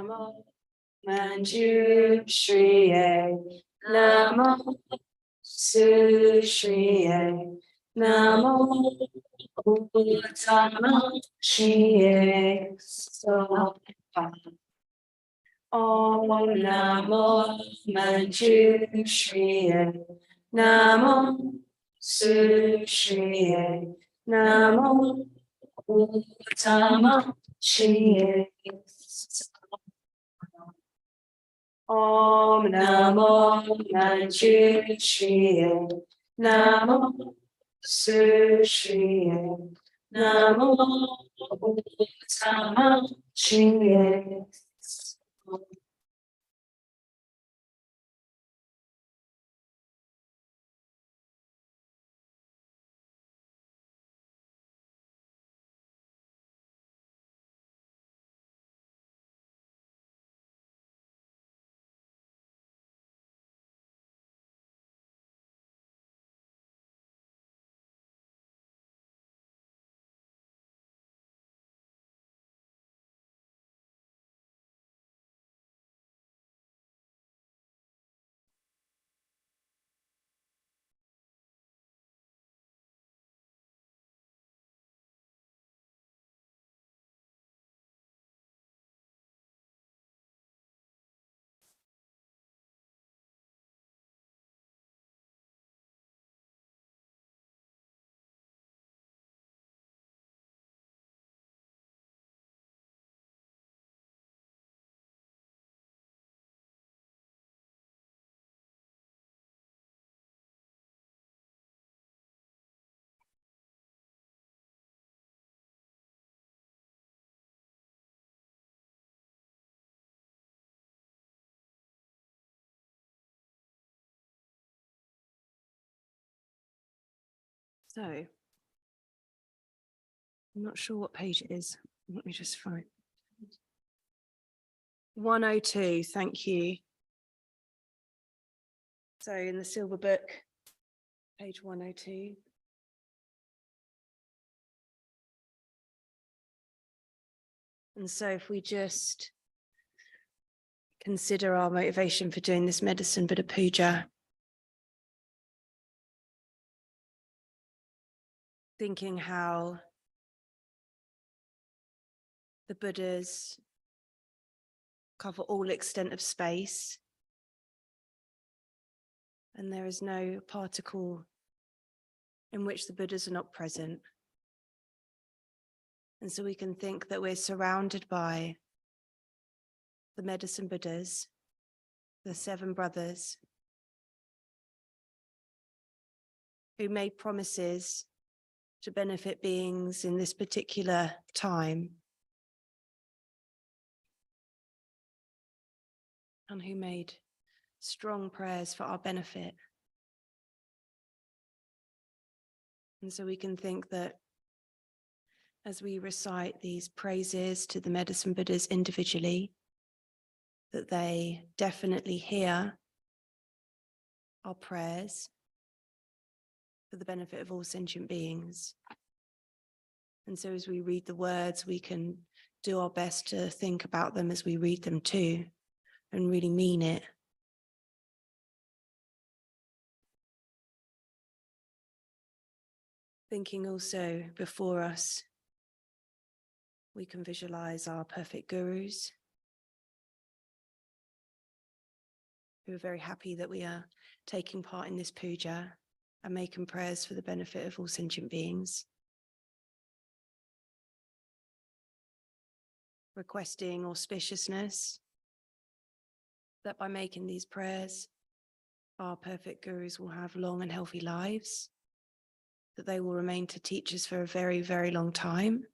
Namo Manjushriye, Namo Sushriye, Namo Uttama Shriye, Zopa. Om Namo Manjushriye, Namo Sushriye, Namo Uttama Shriye. Om Namo Manjushriye, Namo Sushriye, Namo Uttama Shriye. So, I'm not sure what page it is. Let me just find 102. Thank you. So, in the Silver Book, page 102. And so, if we just consider our motivation for doing this medicine Buddha Puja, thinking how the Buddhas cover all extent of space, and there is no particle in which the Buddhas are not present. And so we can think that we're surrounded by the medicine Buddhas, the 7 brothers, who made promises to benefit beings in this particular time, and who made strong prayers for our benefit. And so we can think that as we recite these praises to the medicine Buddhas individually, that they definitely hear our prayers for the benefit of all sentient beings. And so as we read the words, we can do our best to think about them as we read them too, and really mean it. Thinking also before us, we can visualize our perfect gurus, who are very happy that we are taking part in this puja and making prayers for the benefit of all sentient beings. Requesting auspiciousness, that by making these prayers, our perfect gurus will have long and healthy lives, that they will remain to teach us for a very, very long time,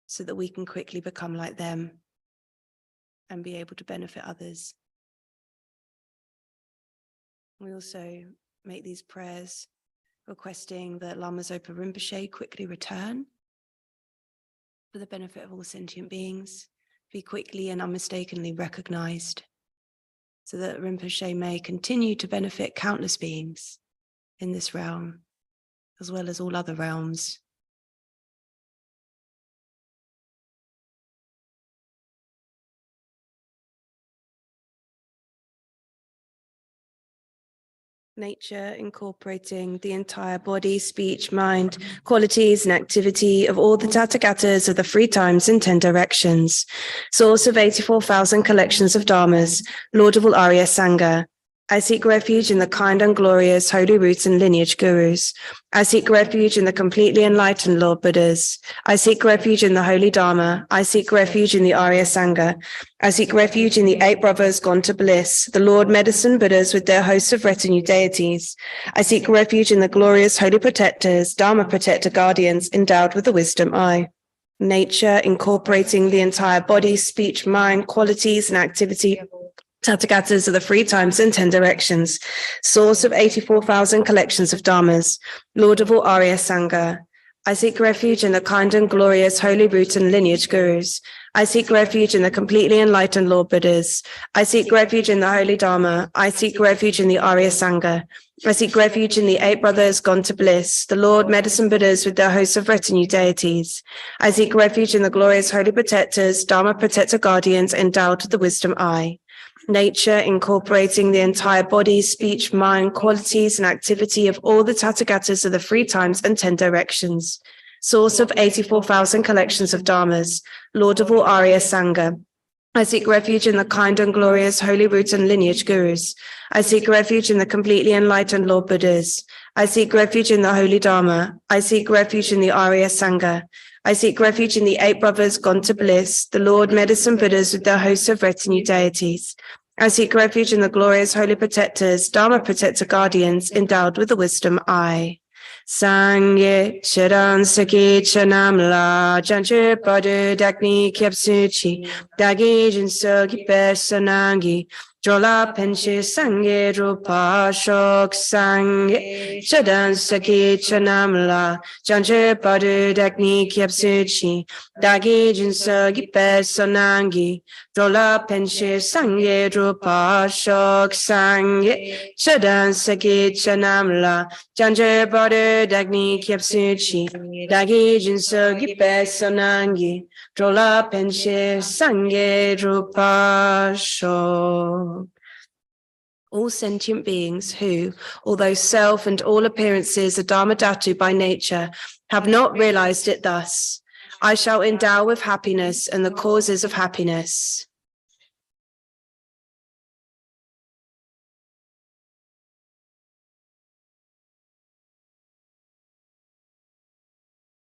so that we can quickly become like them and be able to benefit others. We also make these prayers requesting that Lama Zopa Rinpoche quickly return for the benefit of all sentient beings, be quickly and unmistakably recognized, so that Rinpoche may continue to benefit countless beings in this realm, as well as all other realms. Nature incorporating the entire body, speech, mind, qualities and activity of all the Tathagatas of the three times in 10 directions. Source of 84,000 collections of Dharmas, Lord of all Arya Sangha. I seek refuge in the kind and glorious holy roots and lineage gurus. I seek refuge in the completely enlightened Lord Buddhas. I seek refuge in the holy Dharma. I seek refuge in the Arya Sangha. I seek refuge in the 8 brothers gone to bliss, the Lord Medicine Buddhas with their hosts of retinue deities. I seek refuge in the glorious holy protectors, Dharma protector guardians endowed with the wisdom eye. Nature incorporating the entire body, speech, mind, qualities and activity Tathagatas of the three times in 10 directions, source of 84,000 collections of Dharmas, Lord of all Arya Sangha. I seek refuge in the kind and glorious holy root and lineage gurus. I seek refuge in the completely enlightened Lord Buddhas. I seek refuge in the holy Dharma. I seek refuge in the Arya Sangha. I seek refuge in the 8 brothers gone to bliss, the Lord Medicine Buddhas with their hosts of retinue deities. I seek refuge in the glorious holy protectors, Dharma protector guardians endowed with the wisdom eye. Nature incorporating the entire body, speech, mind, qualities and activity of all the Tathagatas of the three times and 10 directions. Source of 84,000 collections of Dharmas, Lord of all Arya Sangha. I seek refuge in the kind and glorious holy root and lineage gurus. I seek refuge in the completely enlightened Lord Buddhas. I seek refuge in the holy Dharma. I seek refuge in the Arya Sangha. I seek refuge in the 8 brothers gone to bliss, the Lord Medicine Buddhas with their hosts of retinue deities. I seek refuge in the glorious holy protectors, Dharma protector guardians endowed with the wisdom eye. Sangye Chiran Saki Chanam La Janche Padu Dakni Kyapsuchi Dagi Jinso Gipe Sanangi Jola Penshi Sangye Rupa Shok Sangye Chiran Saki Chanam La Janche Padu Dakni Kyapsuchi Dagi Jinso Gipe Sanangi Jola Penshi Sangye Rupa Shok Sangye Chiran Saki Chanam La Janche Padu Dagni Kyapsuchi, Dagi Jinso Gipe Sonangi, Drola Penshe Sange Drupasho. All sentient beings who, although self and all appearances are Dharmadhatu by nature, have not realized it thus, I shall endow with happiness and the causes of happiness.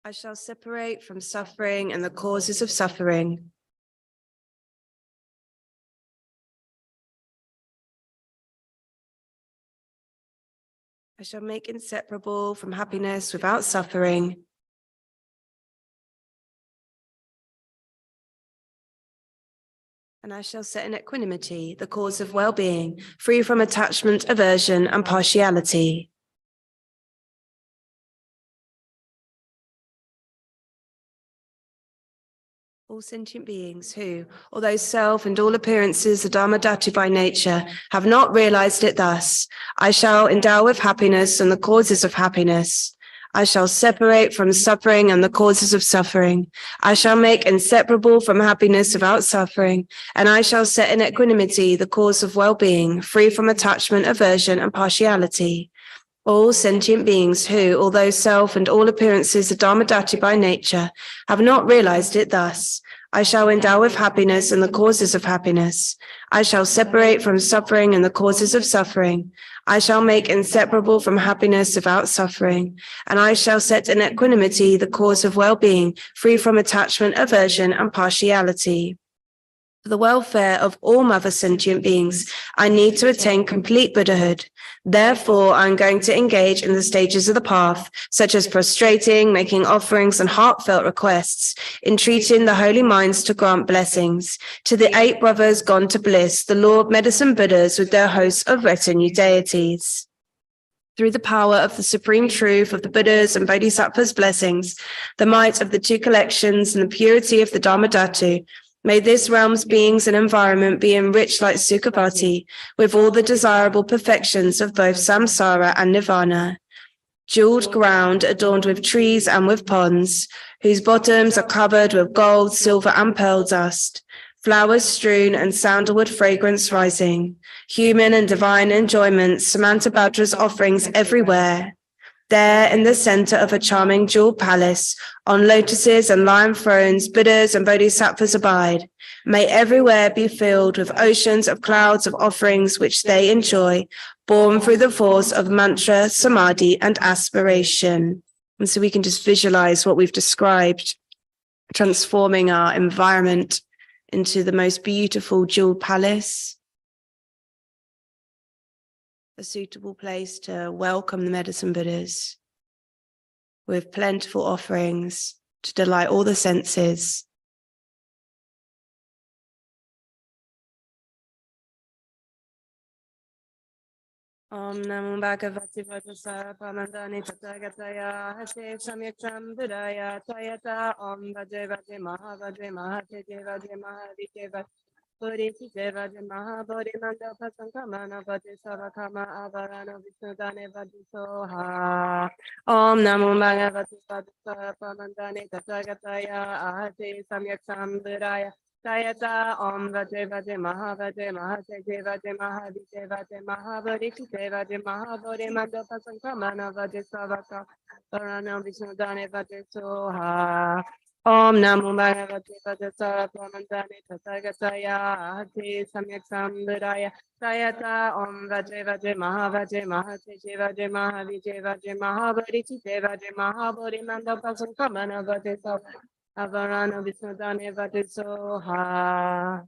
I shall separate from suffering and the causes of suffering. I shall make inseparable from happiness without suffering. And I shall set in equanimity the cause of well-being, free from attachment, aversion, and partiality. All sentient beings who, although self and all appearances are Dharmadhatu by nature, have not realized it thus, I shall endow with happiness and the causes of happiness. I shall separate from suffering and the causes of suffering. I shall make inseparable from happiness without suffering, and I shall set in equanimity the cause of well-being, free from attachment, aversion, and partiality. All sentient beings who, although self and all appearances are Dharmadhatu by nature, have not realized it thus, I shall endow with happiness and the causes of happiness. I shall separate from suffering and the causes of suffering. I shall make inseparable from happiness without suffering, and I shall set in equanimity the cause of well-being, free from attachment, aversion, and partiality. For the welfare of all mother sentient beings, I need to attain complete Buddhahood. Therefore, I'm going to engage in the stages of the path, such as prostrating, making offerings and heartfelt requests, entreating the holy minds to grant blessings, to the 8 brothers gone to bliss, the Lord Medicine Buddhas with their hosts of retinue deities. Through the power of the supreme truth of the Buddhas and Bodhisattvas' blessings, the might of the 2 collections and the purity of the Dharmadhatu, may this realm's beings and environment be enriched like Sukhavati with all the desirable perfections of both samsara and nirvana. Jeweled ground adorned with trees and with ponds, whose bottoms are covered with gold, silver, and pearl dust. flowers strewn and sandalwood fragrance rising, human and divine enjoyment, Samantabhadra's offerings everywhere. There, in the center of a charming jeweled palace, on lotuses and lion thrones, Buddhas and Bodhisattvas abide. May everywhere be filled with oceans of clouds of offerings which they enjoy, born through the force of mantra, samadhi, and aspiration. And so we can just visualize what we've described, transforming our environment into the most beautiful jeweled palace, a suitable place to welcome the medicine Buddhas with plentiful offerings to delight all the senses. Om Namo Bhagavate Vajrasara Pramandani Tathagataya Hase Samyaksam Buddhaya Tayata Om Vajre Vajre Mahavajre Mahate Vajre Mahadite Vajre Bodhi Deva Maha Bodhi Manda Pasankamana Bodhi Savakama Avarana Visnudane Vadi Soha Om Namo Bhagavate Vajrasara Pramandani Tathagataya Ahate Samyaksam Buddhaya Tayata Om Vajre Vajre Mahavajre Mahate Vajre Mahadite Vajre Mahabodhi Vajre Mahabodhi Manda Pasankamana Vadi Savaka Avarana Visnudane Vadi Soha Om Namo Bhagavate Vajrasara Pramandani Tathagataya Ahate Samyaksam Buddhaya Tayata Om Vajre Vajre Mahavajre Mahate Vajre Mahavijre Vajre Mahabodhi Vajre Mahabodhi Manda Pasankamana Vadi Savaka Avarana Visnudane Vadi Soha.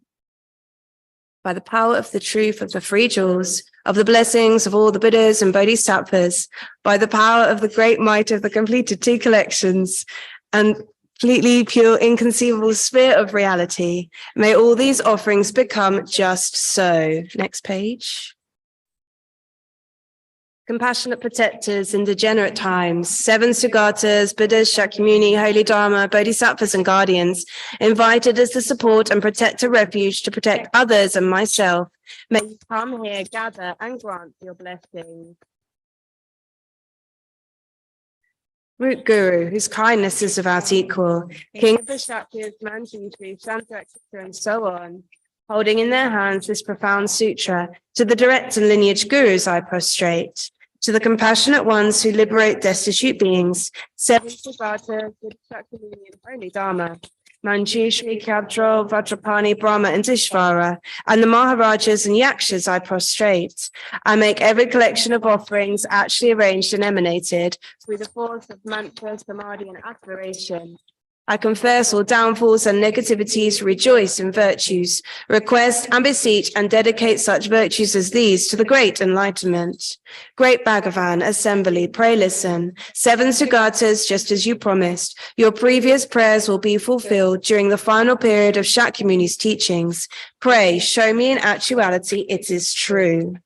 By the power of the truth of the three jewels, of the blessings of all the Buddhas and Bodhisattvas, by the power of the great might of the completed tea collections, and completely pure, inconceivable sphere of reality, may all these offerings become just so. Next page. Compassionate protectors in degenerate times, 7 Sugatas, Buddhas, Shakyamuni, Holy Dharma, Bodhisattvas and guardians, invited as the support and protector refuge to protect others and myself. May you come here, gather and grant your blessings. Root Guru, whose kindness is without equal, King of the Shakyas, Manjushri, Shantaksha, and so on, holding in their hands this profound sutra, to the direct and lineage gurus I prostrate. To the compassionate ones who liberate destitute beings, 7 Siddharthas, Shakyamuni, and Holy Dharma, Manjushri, Kyabdro, Vajrapani, Brahma, and Ishvara, and the Maharajas and Yakshas I prostrate. I make every collection of offerings actually arranged and emanated through the force of mantra, samadhi, and aspiration. I confess all downfalls and negativities, rejoice in virtues, request and beseech and dedicate such virtues as these to the great enlightenment. Great Bhagavan, assembly, pray listen. 7 Sugatas, just as you promised, your previous prayers will be fulfilled during the final period of Shakyamuni's teachings. Pray, show me in actuality it is true.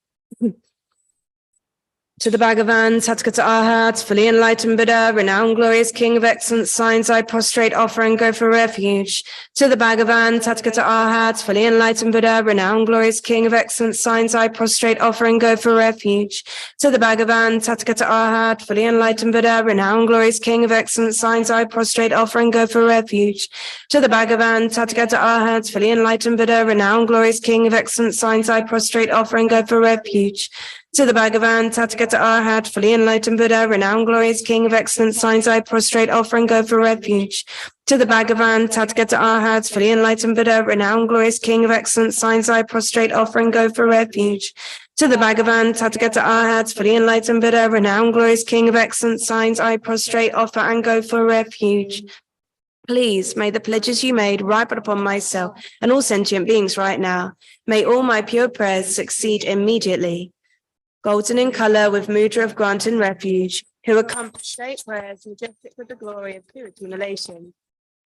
To the Bhagavan, Tathagata Arhat, fully enlightened Buddha, renowned glorious King of excellent signs, I prostrate, offer and go for refuge. To the Bhagavan, Tathagata Arhat, fully enlightened Buddha, renowned glorious King of excellent signs, I prostrate, offer and go for refuge. To the Bhagavan, Tathagata Arhat, fully enlightened Buddha, renowned glorious King of excellent signs, I prostrate, offer and go for refuge. To the Bhagavan, Tathagata Arhat, fully enlightened Buddha, renowned glorious King of excellent signs, I prostrate, offer and go for refuge. To the Bhagavan, Tathagata Arhat, fully enlightened Buddha, renowned glorious King of excellent signs, I prostrate, offer and go for refuge. To the Bhagavan, Tathagata Arhat, fully enlightened Buddha, renowned glorious King of excellent signs, I prostrate, offer and go for refuge. To the Bhagavan, Tathagata Arhat, fully enlightened Buddha, renowned glorious King of excellent signs, I prostrate, offer and go for refuge. Please, may the pledges you made ripen upon myself and all sentient beings right now. May all my pure prayers succeed immediately. Golden in color with mudra of granting refuge, who accomplish straight prayers majestic with the glory of pure accumulation.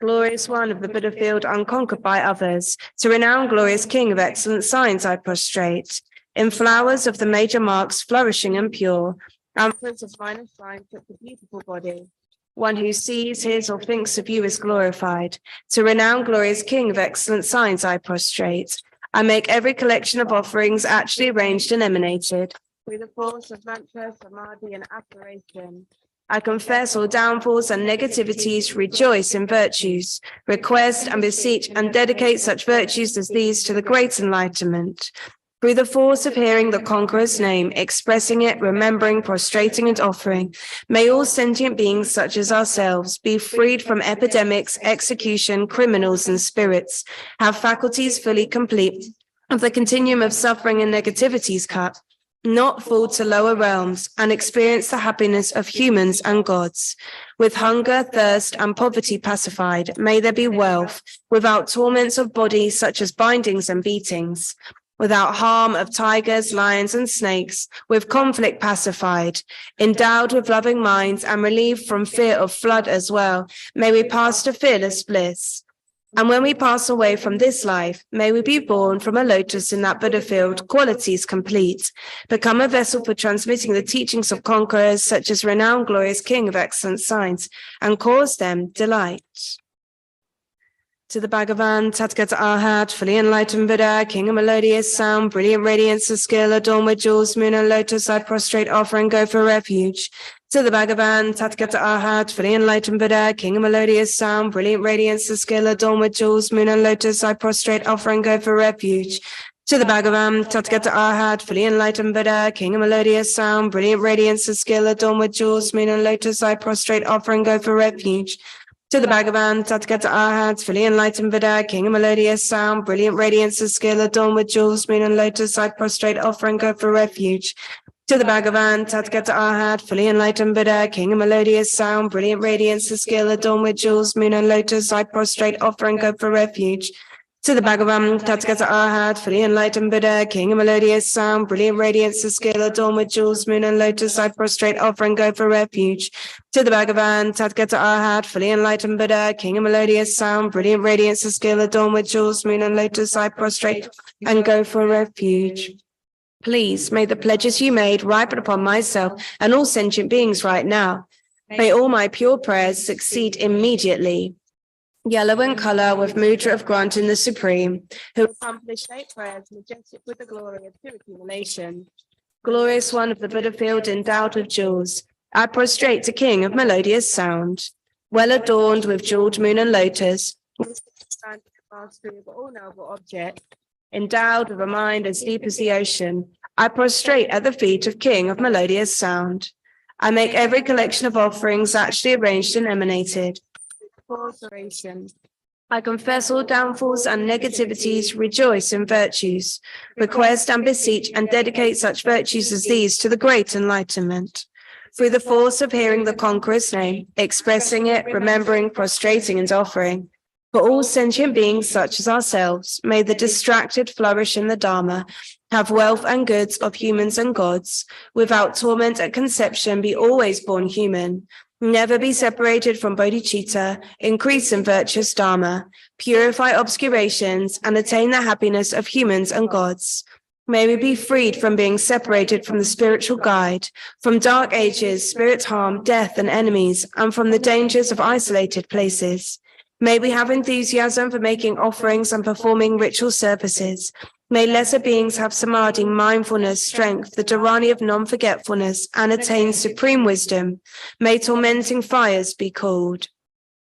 Glorious one of the Buddha field unconquered by others, to renowned glorious King of excellent signs I prostrate. In flowers of the major marks flourishing and pure, anthers of minor signs of the beautiful body. One who sees, hears, or thinks of you is glorified. To renowned glorious King of excellent signs I prostrate. I make every collection of offerings actually arranged and emanated through the force of mantra, samadhi, and aspiration. I confess all downfalls and negativities, rejoice in virtues, request and beseech and dedicate such virtues as these to the great enlightenment. Through the force of hearing the Conqueror's name, expressing it, remembering, prostrating, and offering, may all sentient beings such as ourselves be freed from epidemics, execution, criminals, and spirits, have faculties fully complete, of the continuum of suffering and negativities cut, not fall to lower realms, and experience the happiness of humans and gods. With hunger, thirst, and poverty pacified, may there be wealth, without torments of body such as bindings and beatings, without harm of tigers, lions, and snakes, with conflict pacified, endowed with loving minds and relieved from fear of flood as well, may we pass to fearless bliss. And when we pass away from this life, may we be born from a lotus in that Buddha field, qualities complete, become a vessel for transmitting the teachings of conquerors such as renowned glorious King of excellent science, and cause them delight. To the Bhagavan, Tathagata Arhat, fully enlightened Buddha, King of melodious sound, brilliant radiance of skill, adorned with jewels, moon and lotus, I prostrate, offer and go for refuge. To the Bhagavan, Tathagata Arhat, fully enlightened Buddha, King of melodious sound, brilliant radiance of skill, adorned with jewels, moon and lotus, I prostrate, offer and go for refuge. To the Bhagavan, Tathagata Arhat, fully enlightened Buddha, King of melodious sound, brilliant radiance of skill, adorned with jewels, moon and lotus, I prostrate, offer and go for refuge. To the Bhagavan, Tathagata Arhat, fully enlightened Buddha, King of melodious sound, brilliant radiance of skill, adorned with jewels, moon and lotus, I prostrate, offer and go for refuge. To the Bhagavan, Tathagata Arhat, fully enlightened Buddha, King of melodious sound, brilliant radiance of skill, adorned with jewels, moon and lotus, I prostrate, offer and go for refuge. To the Bhagavan, Tathagata Arhat, fully enlightened Buddha, King of melodious sound, brilliant radiance of skill, adorned with jewels, moon and lotus, I prostrate, offer and go for refuge. To the Bhagavan, Tathagata Arhat, fully enlightened Buddha, King of melodious sound, brilliant radiance of skill, adorned with jewels, moon and lotus, I prostrate and go for refuge. Please, may the pledges you made ripen upon myself and all sentient beings right now. May all my pure prayers succeed immediately. Yellow in color with mudra of granting the Supreme, who accomplished 8 prayers majestic with the glory of pure accumulation. Glorious one of the Buddha field endowed with jewels, I prostrate to King of melodious sound. Well adorned with jeweled moon and lotus, stand the mastery of all noble objects, endowed with a mind as deep as the ocean, I prostrate at the feet of King of melodious sound. I make every collection of offerings actually arranged and emanated. I confess all downfalls and negativities, rejoice in virtues, request and beseech and dedicate such virtues as these to the great enlightenment. Through the force of hearing the Conqueror's name, expressing it, remembering, prostrating and offering, for all sentient beings such as ourselves, may the distracted flourish in the Dharma, have wealth and goods of humans and gods, without torment at conception be always born human, never be separated from bodhicitta, increase in virtuous Dharma, purify obscurations, and attain the happiness of humans and gods. May we be freed from being separated from the spiritual guide, from dark ages, spirit harm, death, and enemies, and from the dangers of isolated places. May we have enthusiasm for making offerings and performing ritual services. May lesser beings have samadhi, mindfulness, strength, the dharani of non-forgetfulness, and attain supreme wisdom. May tormenting fires be cooled.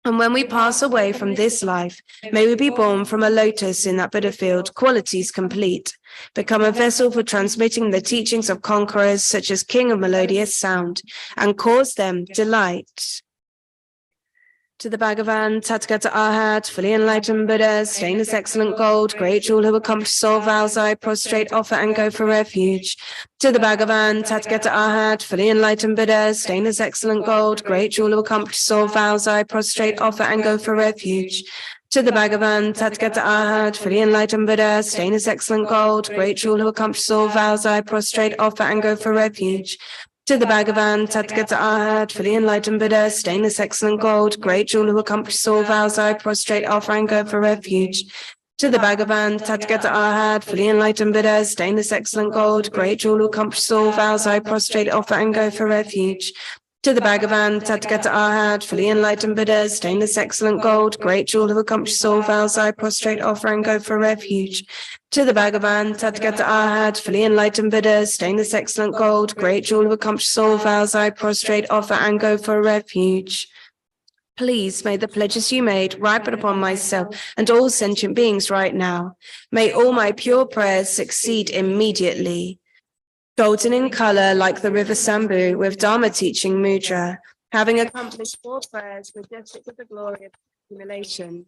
And when we pass away from this life, may we be born from a lotus in that Buddha field, qualities complete. Become a vessel for transmitting the teachings of conquerors such as King of melodious sound, and cause them delight. To the Bhagavan, Tathagata Arhat, fully enlightened Buddha, stainless excellent gold, great jewel who accomplished soul vows, I prostrate, offer and go for refuge. To the Bhagavan, Tathagata Arhat, fully enlightened Buddha, stainless excellent gold, great jewel who accomplished soul vows, I prostrate, offer and go for refuge. To the Bhagavan, Tathagata Arhat, fully enlightened Buddha, stainless excellent gold, great jewel who accomplished soul vows, I prostrate, offer and go for refuge. To the Bhagavan, Tathagata Arhat, fully enlightened Buddha, stainless excellent gold, great jewel who accomplished soul vows, I prostrate, offer and go for refuge. To the Bhagavan, Tathagata Arhat, fully enlightened Buddha, stainless excellent gold, great jewel who accomplished soul vows, I prostrate, offer and go for refuge. To the Bhagavan, Tathagata Arhat, fully enlightened Buddha, stainless excellent gold, great jewel of accomplished soul vows, I prostrate, offer, and go for refuge. To the Bhagavan, Tathagata Arhat, fully enlightened Buddha, stainless excellent gold, great jewel of accomplished soul vows, I prostrate, offer, and go for refuge. Please, may the pledges you made ripen upon myself and all sentient beings right now. May all my pure prayers succeed immediately. Golden in color like the river Sambhu with Dharma teaching mudra, having accomplished 4 prayers, majestic with the glory of accumulation.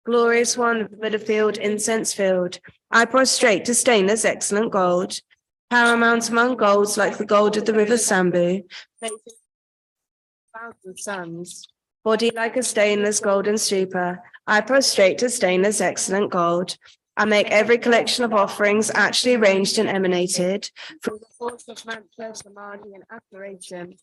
Glorious one of the Buddha field, incense filled, I prostrate to stainless excellent gold. Paramount among golds like the gold of the river Sambhu, thousand suns. Body like a stainless golden stupa, I prostrate to stainless excellent gold. I make every collection of offerings actually arranged and emanated from the force of mantra, samadhi, and aspiration.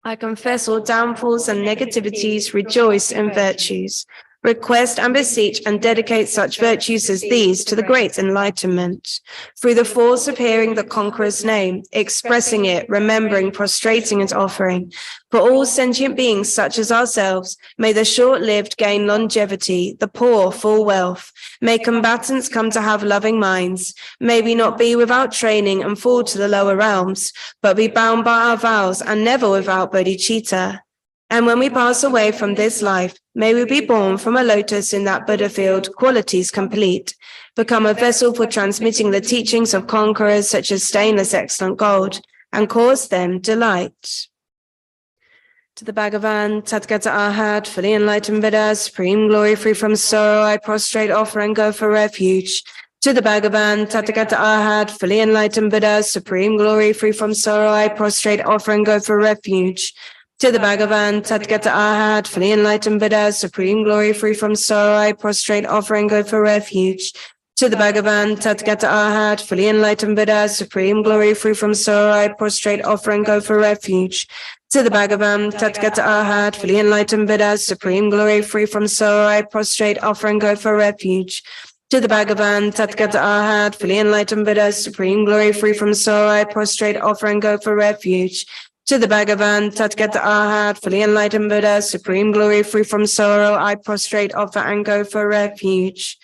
I confess all downfalls and negativities, rejoice in virtues. Request and beseech and dedicate such virtues as these to the great enlightenment. Through the force of hearing the conqueror's name, expressing it, remembering, prostrating, and offering. For all sentient beings such as ourselves, may the short-lived gain longevity, the poor full wealth. May combatants come to have loving minds. May we not be without training and fall to the lower realms, but be bound by our vows and never without bodhicitta. And when we pass away from this life, may we be born from a lotus in that Buddha field, qualities complete, become a vessel for transmitting the teachings of conquerors such as stainless excellent gold, and cause them delight. To the Bhagavan, Tathagata Arhat, fully enlightened Buddha, supreme glory free from sorrow, I prostrate, offer, and go for refuge. To the Bhagavan, Tathagata Arhat, fully enlightened Buddha, supreme glory free from sorrow, I prostrate, offer, and go for refuge. To the Bhagavan, Tathagata Arhat, fully enlightened Buddha, supreme glory free from sorrow, I prostrate, offer, and go for refuge. To the Bhagavan, Tathagata Arhat, fully enlightened Buddha, supreme glory free from sorrow, I prostrate, offer, and go for refuge. To the Bhagavan, Tathagata Arhat, fully enlightened Buddha, supreme glory free from sorrow, I prostrate, offer, and go for refuge. To the Bhagavan, Tathagata Arhat, fully enlightened Buddha, supreme glory free from sorrow, I prostrate, offer, and go for refuge. To the Bhagavan, Tathagata Arhat, fully enlightened Buddha, supreme glory free from sorrow, I prostrate, offer, and go for refuge.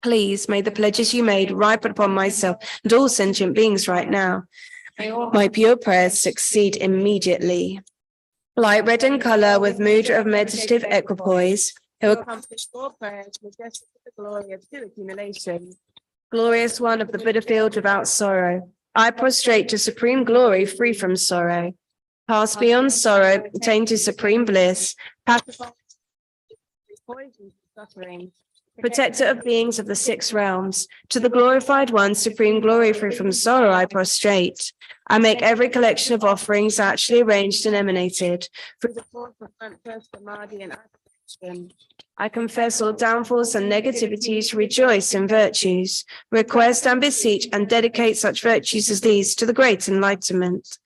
Please, may the pledges you made ripen upon myself and all sentient beings right now. May all my pure prayers succeed immediately. Light red in color with mudra of meditative equipoise, who accomplish 4 prayers, majestic with the glory of true accumulation. Glorious one of the Buddha field without sorrow, I prostrate to supreme glory free from sorrow. Pass beyond sorrow, attain to supreme bliss, pacify poison suffering. Protector of beings of the 6 realms, to the glorified one, supreme glory free from sorrow, I prostrate. I make every collection of offerings actually arranged and emanated through the force of mantra, samadhi, and aspiration. I confess all downfalls and negativities, rejoice in virtues, request and beseech and dedicate such virtues as these to the great enlightenment.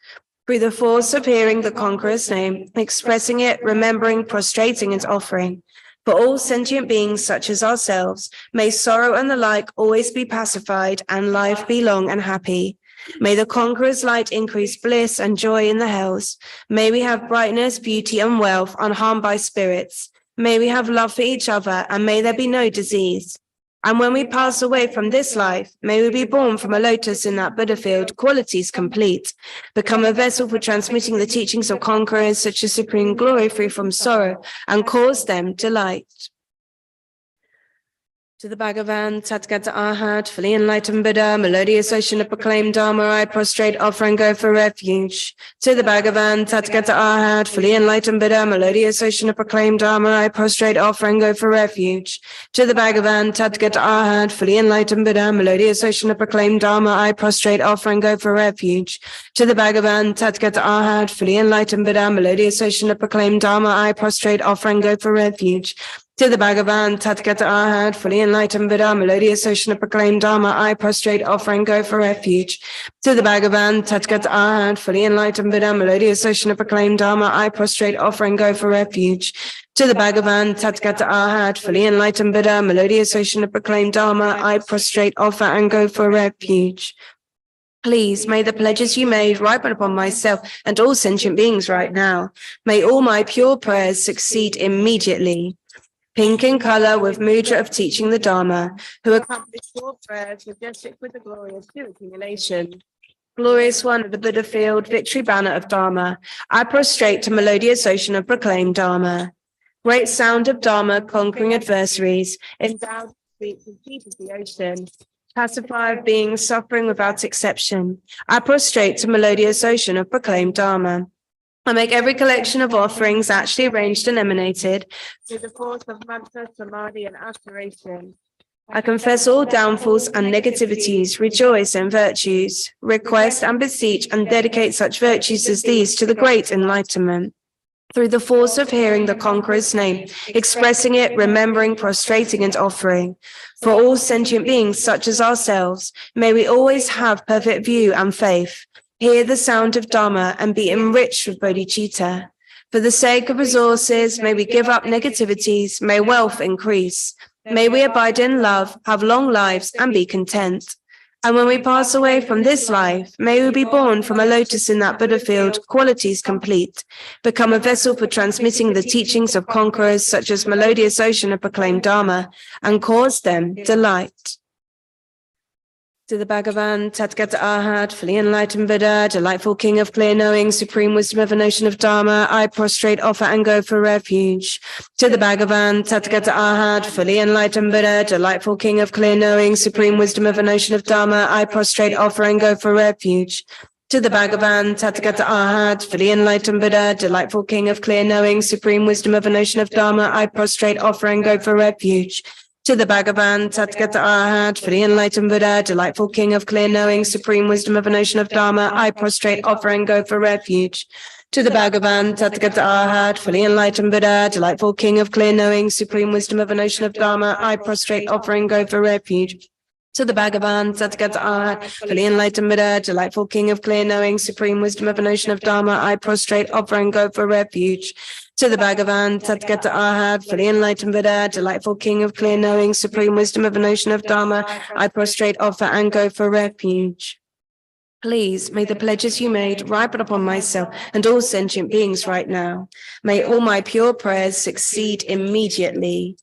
Through the force of hearing the conqueror's name, expressing it, remembering, prostrating, and offering. For all sentient beings such as ourselves, may sorrow and the like always be pacified and life be long and happy. May the conqueror's light increase bliss and joy in the hells. May we have brightness, beauty, and wealth unharmed by spirits. May we have love for each other, and may there be no disease. And when we pass away from this life, may we be born from a lotus in that Buddha field, qualities complete, become a vessel for transmitting the teachings of conquerors such as supreme glory free from sorrow, and cause them delight. To the Bhagavan, Tathagata Arhat, fully enlightened Buddha, melodious ocean of proclaimed Dharma, I prostrate, offer, and go for refuge. To the Bhagavan, Tathagata Arhat, fully enlightened Buddha, melodious ocean of proclaimed Dharma, I prostrate, offer, and go for refuge. To the Bhagavan, Tathagata Arhat, fully enlightened Buddha, melodious ocean of proclaimed Dharma, I prostrate, offer, and go for refuge. To the Bhagavan, Tathagata Arhat, fully enlightened Buddha, melodious ocean of proclaimed Dharma, I prostrate, offer, and go for refuge. To the Bhagavan, Tathagata Arhat, fully enlightened Buddha, melodious ocean of proclaimed Dharma, I prostrate, offer, and go for refuge. To the Bhagavan, Tathagata Arhat, fully enlightened Buddha, melodious ocean of proclaimed Dharma, I prostrate, offer, and go for refuge. To the Bhagavan, Tathagata Arhat, fully enlightened Buddha, melodious ocean of proclaimed Dharma, I prostrate, offer, and go for refuge. Please, may the pledges you made ripen upon myself and all sentient beings right now. May all my pure prayers succeed immediately. Pink in color with mudra of teaching the Dharma, who accomplished 4 prayers, majestic with the glory of pure accumulation. Glorious one of the Buddha field, victory banner of Dharma, I prostrate to melodious ocean of proclaimed Dharma. Great sound of Dharma conquering adversaries, endowed with the deep of the ocean. Pacify of beings suffering without exception. I prostrate to melodious ocean of proclaimed Dharma. I make every collection of offerings actually arranged and emanated through the force of mantra, samadhi, and aspiration. I confess all downfalls and negativities, rejoice in virtues, request and beseech and dedicate such virtues as these to the great enlightenment. Through the force of hearing the Conqueror's name, expressing it, remembering, prostrating, and offering. For all sentient beings such as ourselves, may we always have perfect view and faith, hear the sound of Dharma, and be enriched with bodhicitta. For the sake of resources, may we give up negativities, may wealth increase. May we abide in love, have long lives, and be content. And when we pass away from this life, may we be born from a lotus in that Buddha field, qualities complete, become a vessel for transmitting the teachings of conquerors such as melodious ocean of proclaimed Dharma, and cause them delight. To the Bhagavan, Tathagata Arhat, fully enlightened Buddha, delightful King of clear knowing, supreme wisdom of an ocean of Dharma, I prostrate, offer, and go for refuge. To the Bhagavan, Tathagata Arhat, fully enlightened Buddha, delightful King of clear knowing, supreme wisdom of an ocean of Dharma, I prostrate, offer, and go for refuge. To the Bhagavan, Tathagata Arhat, fully enlightened Buddha, delightful King of clear knowing, supreme wisdom of an ocean of Dharma, I prostrate, offer, and go for refuge. To the Bhagavan, Tathagata Arhat, fully enlightened Buddha, delightful King of clear knowing, supreme wisdom of an ocean of Dharma, I prostrate, offer, and go for refuge. To the Bhagavan, Tathagata Arhat, fully enlightened Buddha, delightful King of clear knowing, supreme wisdom of an ocean of Dharma, I prostrate, offer, and go for refuge. To the Bhagavan, Tathagata Arhat, fully enlightened Buddha, delightful King of clear knowing, supreme wisdom of an ocean of Dharma, I prostrate, offer, and go for refuge. To the Bhagavan, Tathagata Arhat, fully enlightened Buddha, delightful King of clear knowing, supreme wisdom of an ocean of Dharma, I prostrate, offer, and go for refuge. Please, may the pledges you made ripen upon myself and all sentient beings right now. May all my pure prayers succeed immediately.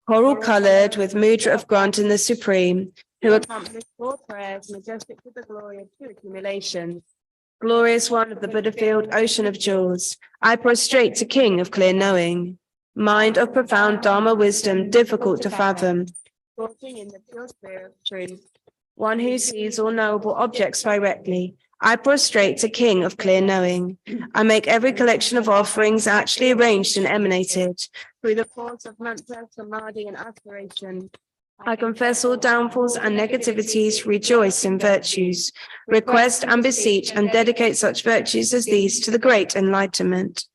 Coral colored with mudra of granting the Supreme, who accomplished 4 prayers, majestic with the glory of pure accumulation. Glorious one of the Buddha field, ocean of jewels, I prostrate to King of clear knowing. Mind of profound Dharma wisdom, difficult to fathom. Walking in the pure spirit of truth. One who sees all knowable objects directly. I prostrate to King of clear knowing. I make every collection of offerings actually arranged and emanated through the force of mantra, samadhi, and aspiration. I confess all downfalls and negativities, rejoice in virtues, request and beseech and dedicate such virtues as these to the great enlightenment.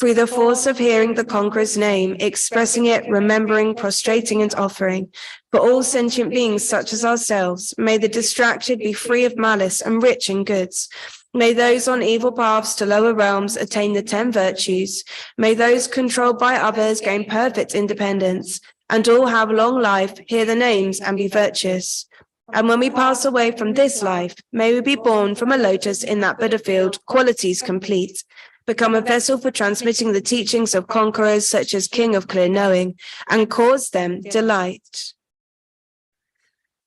Through the force of hearing the Conqueror's name, expressing it, remembering, prostrating, and offering, for all sentient beings such as ourselves, may the distracted be free of malice and rich in goods. May those on evil paths to lower realms attain the 10 virtues. May those controlled by others gain perfect independence, and all have long life, hear the names, and be virtuous. And when we pass away from this life, may we be born from a lotus in that Buddha field, qualities complete, become a vessel for transmitting the teachings of conquerors such as King of clear knowing, and cause them delight.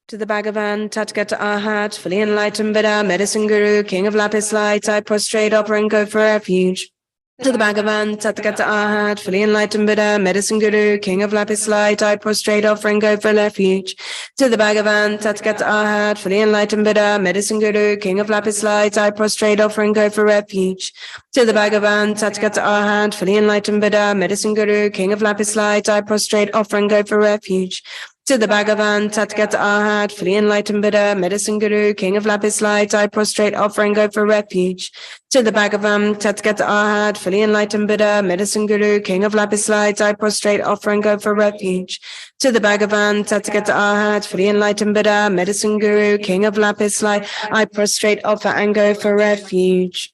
To the Bhagavan, Tathagata Arhat, fully enlightened Buddha, medicine guru, King of lapis light, I prostrate, offer, and go for refuge. To the Bhagavan, Tathagata Arhat, fully enlightened Buddha, medicine guru, King of lapis light, I prostrate, offer, and go for refuge. To the Bhagavan, Tathagata Arhat, fully enlightened Buddha, medicine guru, King of lapis light, I prostrate, offer, and go for refuge. To the Bhagavan, Tathagata Arhat, fully enlightened Buddha, medicine guru, King of lapis light, I prostrate, offer, and go for refuge. To the Bhagavan, Tathagata Arhat, fully enlightened Buddha, medicine guru, King of lapis light, I prostrate, offer, and go for refuge. To the Bhagavan, Tathagata Arhat, fully enlightened Buddha, medicine guru, King of lapis light, I prostrate, offer, and go for refuge. To the Bhagavan, Tathagata Arhat, fully enlightened Buddha, medicine guru, King of lapis light, I prostrate, offer, and go for refuge.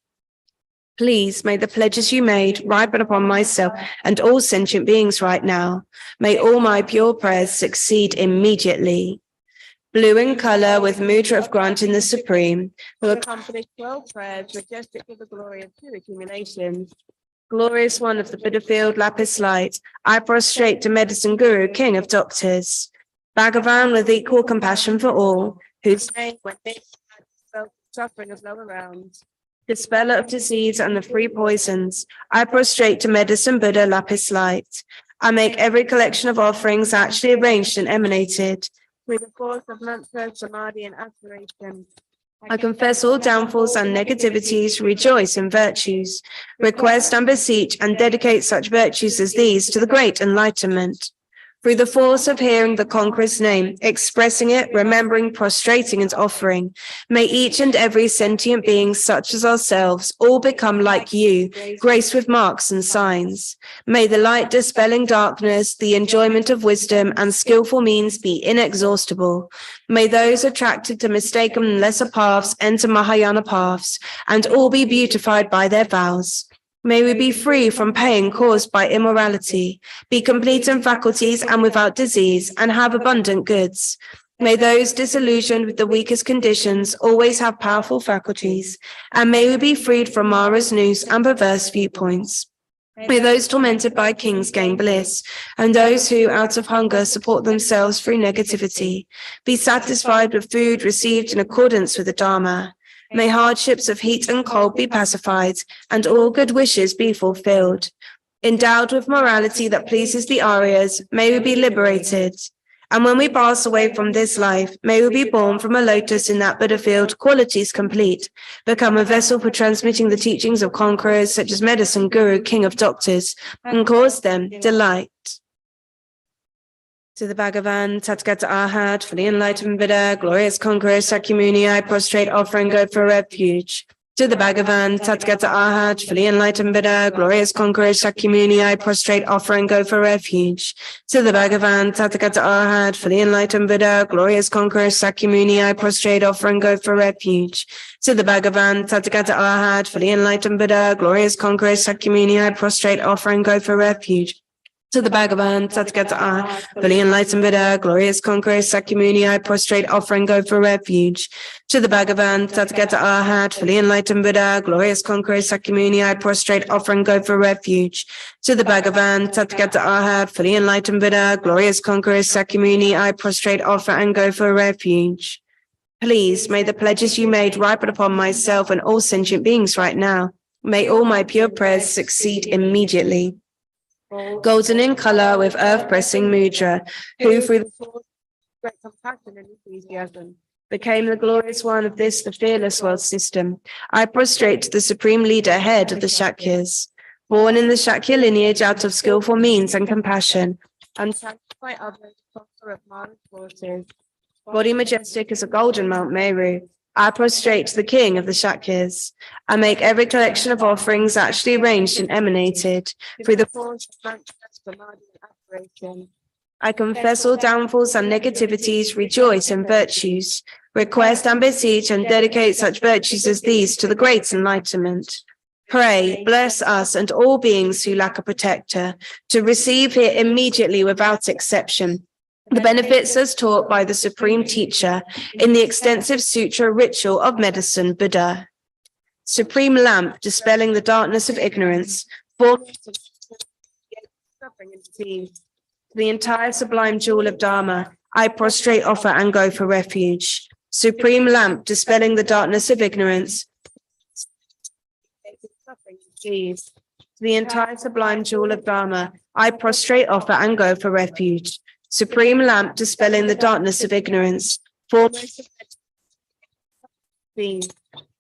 Please, may the pledges you made ripen upon myself and all sentient beings right now. May all my pure prayers succeed immediately. blue in color with mudra of granting the supreme, who accomplished 12 prayers, majestic with the glory of 2 accumulations. Glorious one of the Buddha field, lapis light, I prostrate to medicine guru, king of doctors. Bhagavan with equal compassion for all, whose name when they felt suffering of lower realms. Dispeller of disease and the free poisons, I prostrate to medicine Buddha, lapis light. I make every collection of offerings actually arranged and emanated with the force of mantra, samadhi, and aspiration. I confess all downfalls and negativities, rejoice in virtues, request and beseech and dedicate such virtues as these to the great enlightenment. Through the force of hearing the conqueror's name, expressing it, remembering, prostrating, and offering, may each and every sentient being such as ourselves all become like you, graced with marks and signs. May the light dispelling darkness, the enjoyment of wisdom, and skillful means be inexhaustible. May those attracted to mistaken and lesser paths enter Mahayana paths, and all be beautified by their vows. May we be free from pain caused by immorality, be complete in faculties and without disease, and have abundant goods. May those disillusioned with the weakest conditions always have powerful faculties, and may we be freed from Mara's noose and perverse viewpoints. May those tormented by kings gain bliss, and those who, out of hunger, support themselves through negativity, be satisfied with food received in accordance with the Dharma. May hardships of heat and cold be pacified, and all good wishes be fulfilled. Endowed with morality that pleases the Aryas, may we be liberated. And when we pass away from this life, may we be born from a lotus in that Buddha field, qualities complete, become a vessel for transmitting the teachings of conquerors such as medicine guru, king of doctors, and cause them delight. To the Bhagavan, Tathagata Arhat, fully enlightened Buddha, glorious conqueror, Sakyamuni, I prostrate, offer, and go for refuge. To the Bhagavan, Tathagata Arhat, fully enlightened Buddha, glorious conqueror, Sakyamuni, I prostrate, offer, and go for refuge. To the Bhagavan, Tathagata Arhat, fully enlightened Buddha, glorious conqueror, Sakyamuni, I prostrate, offer, and go for refuge. To the Bhagavan, Tathagata Arhat, fully enlightened Buddha, glorious conqueror, Sakyamuni, I prostrate, offer, and go for refuge. To the Bhagavan, Tathagata Arhat, fully enlightened Buddha, glorious conqueror, Sakyamuni, I prostrate, offer, and go for refuge. To the Bhagavan, Tathagata Arhat, fully enlightened Buddha, glorious conqueror, Sakyamuni, I prostrate, offer, and go for refuge. To the Bhagavan, Tathagata Arhat, fully enlightened Buddha, glorious conqueror, Sakyamuni, I prostrate, offer, and go for refuge. Please, may the pledges you made ripen upon myself and all sentient beings right now. May all my pure prayers succeed immediately. Golden in color with earth-pressing mudra, who through the force of great compassion and enthusiasm became the glorious one of this, the fearless world system. I prostrate to the supreme leader, head of the Shakyas, born in the Shakya lineage out of skillful means and compassion, and sanctify others, foster of Mara's forces. Body majestic as a golden Mount Meru, I prostrate to the king of the Shakyas. I make every collection of offerings actually arranged and emanated through the force of mantra, samadhi, and aspiration. I confess all downfalls and negativities, rejoice in virtues, request and beseech and dedicate such virtues as these to the great enlightenment. Pray, bless us and all beings who lack a protector, to receive here immediately without exception the benefits as taught by the Supreme Teacher in the extensive sutra ritual of medicine Buddha. Supreme lamp dispelling the darkness of ignorance, suffering and disease. The entire sublime jewel of Dharma, I prostrate, offer, and go for refuge. Supreme lamp dispelling the darkness of ignorance, suffering and disease. The entire sublime jewel of Dharma, I prostrate, offer, and go for refuge. Supreme lamp dispelling the darkness of ignorance, foremost of being.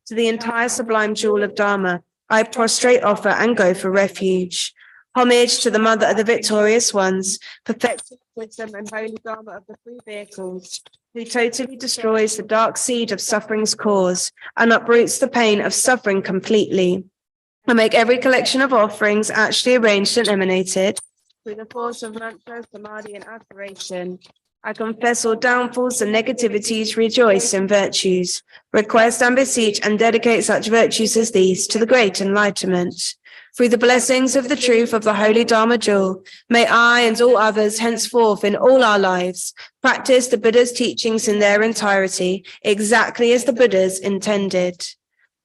To the entire sublime jewel of Dharma, I prostrate, offer, and go for refuge. Homage to the mother of the victorious ones, perfecting wisdom and holy Dharma of the three vehicles, who totally destroys the dark seed of suffering's cause and uproots the pain of suffering completely. I make every collection of offerings actually arranged and emanated through the force of mantra, samadhi, and aspiration. I confess all downfalls and negativities, rejoice in virtues, request and beseech and dedicate such virtues as these to the great enlightenment. Through the blessings of the truth of the Holy Dharma Jewel, may I and all others henceforth in all our lives practice the Buddha's teachings in their entirety, exactly as the Buddhas intended.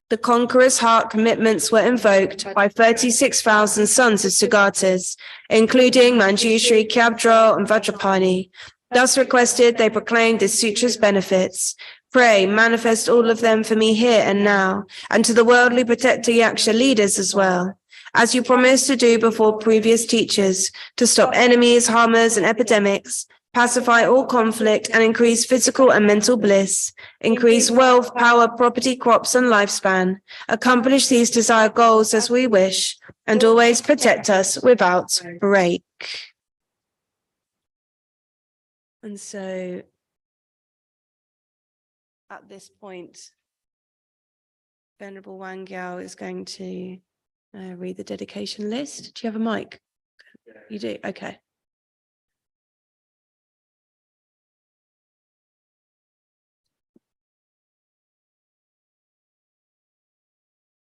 The conqueror's heart commitments were invoked by 36,000 sons of Sugatas, including Manjushri, Kyabdra, and Vajrapani. Thus requested, they proclaimed this sutra's benefits. Pray, manifest all of them for me here and now, and to the worldly protector Yaksha leaders as well, as you promised to do before previous teachers, to stop enemies, harmers, and epidemics, pacify all conflict, and increase physical and mental bliss, increase wealth, power, property, crops, and lifespan, accomplish these desired goals as we wish, and always protect us without break. And so, at this point, Venerable Wangyao is going to read the dedication list. Do you have a mic? You do? Okay.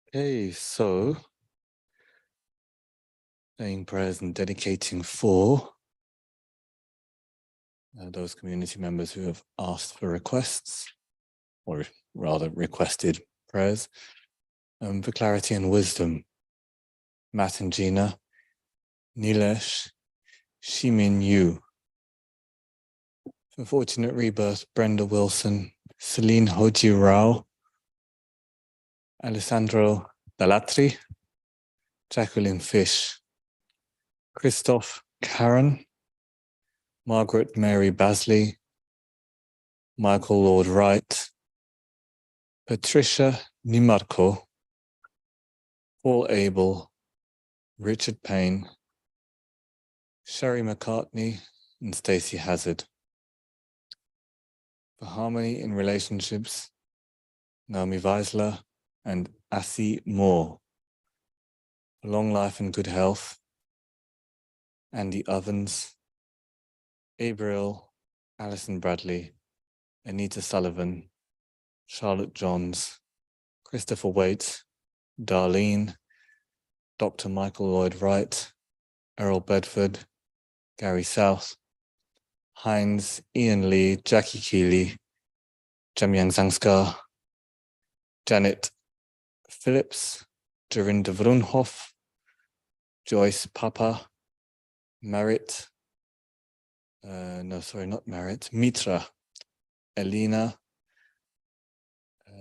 Okay, so saying prayers and dedicating for those community members who have asked for requests, or rather requested prayers, for clarity and wisdom. Matt and Gina, Nilesh, Shimin Yu. For fortunate rebirth, Brenda Wilson, Celine Hoji Rao, Alessandro Dalatri, Jacqueline Fish, Christoph Karen, Margaret Mary Basley, Michael Lord Wright, Patricia Nimarko, Paul Abel, Richard Payne, Sherry McCartney, and Stacey Hazard. For harmony in relationships, Naomi Weisler and Assi Moore. For long life and good health, Andy Ovens, Gabriel, Alison Bradley, Anita Sullivan, Charlotte Johns, Christopher Waite, Darlene, Dr. Michael Lloyd Wright, Errol Bedford, Gary South, Heinz, Ian Lee, Jackie Keeley, Jamyang Zangskar, Janet Phillips, Dorinda Vrunhoff, Joyce Papa, Marit, Mitra, Elena,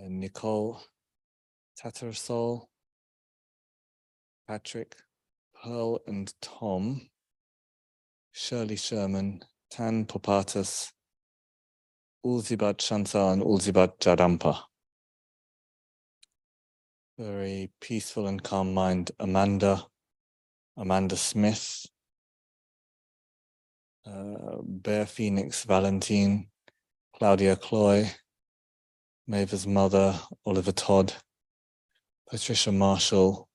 Nicole Tattersall, Patrick, Pearl and Tom, Shirley Sherman, Tan Popatus, Ulzibat Shansa, and Ulzibat Jarampa. Very peaceful and calm mind, Amanda Smith, Bear Phoenix Valentine, Claudia Cloy, Maver's mother, Oliver Todd, Patricia Marshall,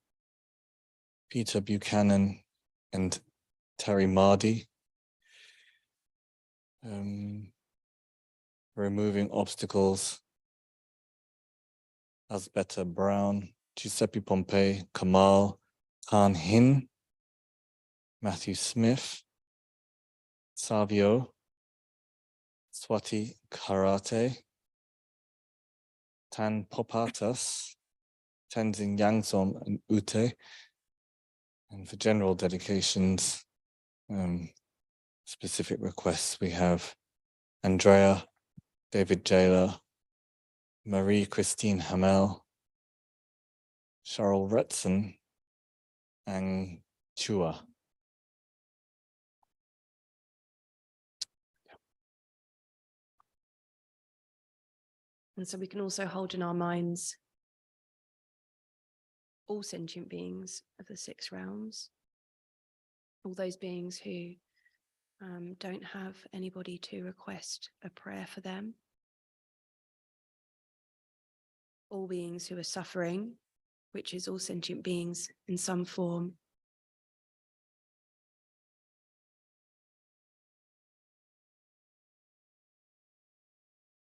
Peter Buchanan, and Terry Mardy. Removing obstacles, Asbeta Brown, Giuseppe Pompey, Kamal, Khan Hin, Matthew Smith, Savio, Swati Karate, Tan Popatas, Tenzin Yangzom, and Ute. And for general dedications, specific requests, we have Andrea, David Jailer, Marie Christine Hamel, Cheryl Retson, and Chua. And so we can also hold in our minds all sentient beings of the 6 realms, all those beings who don't have anybody to request a prayer for them, all beings who are suffering, which is all sentient beings in some form.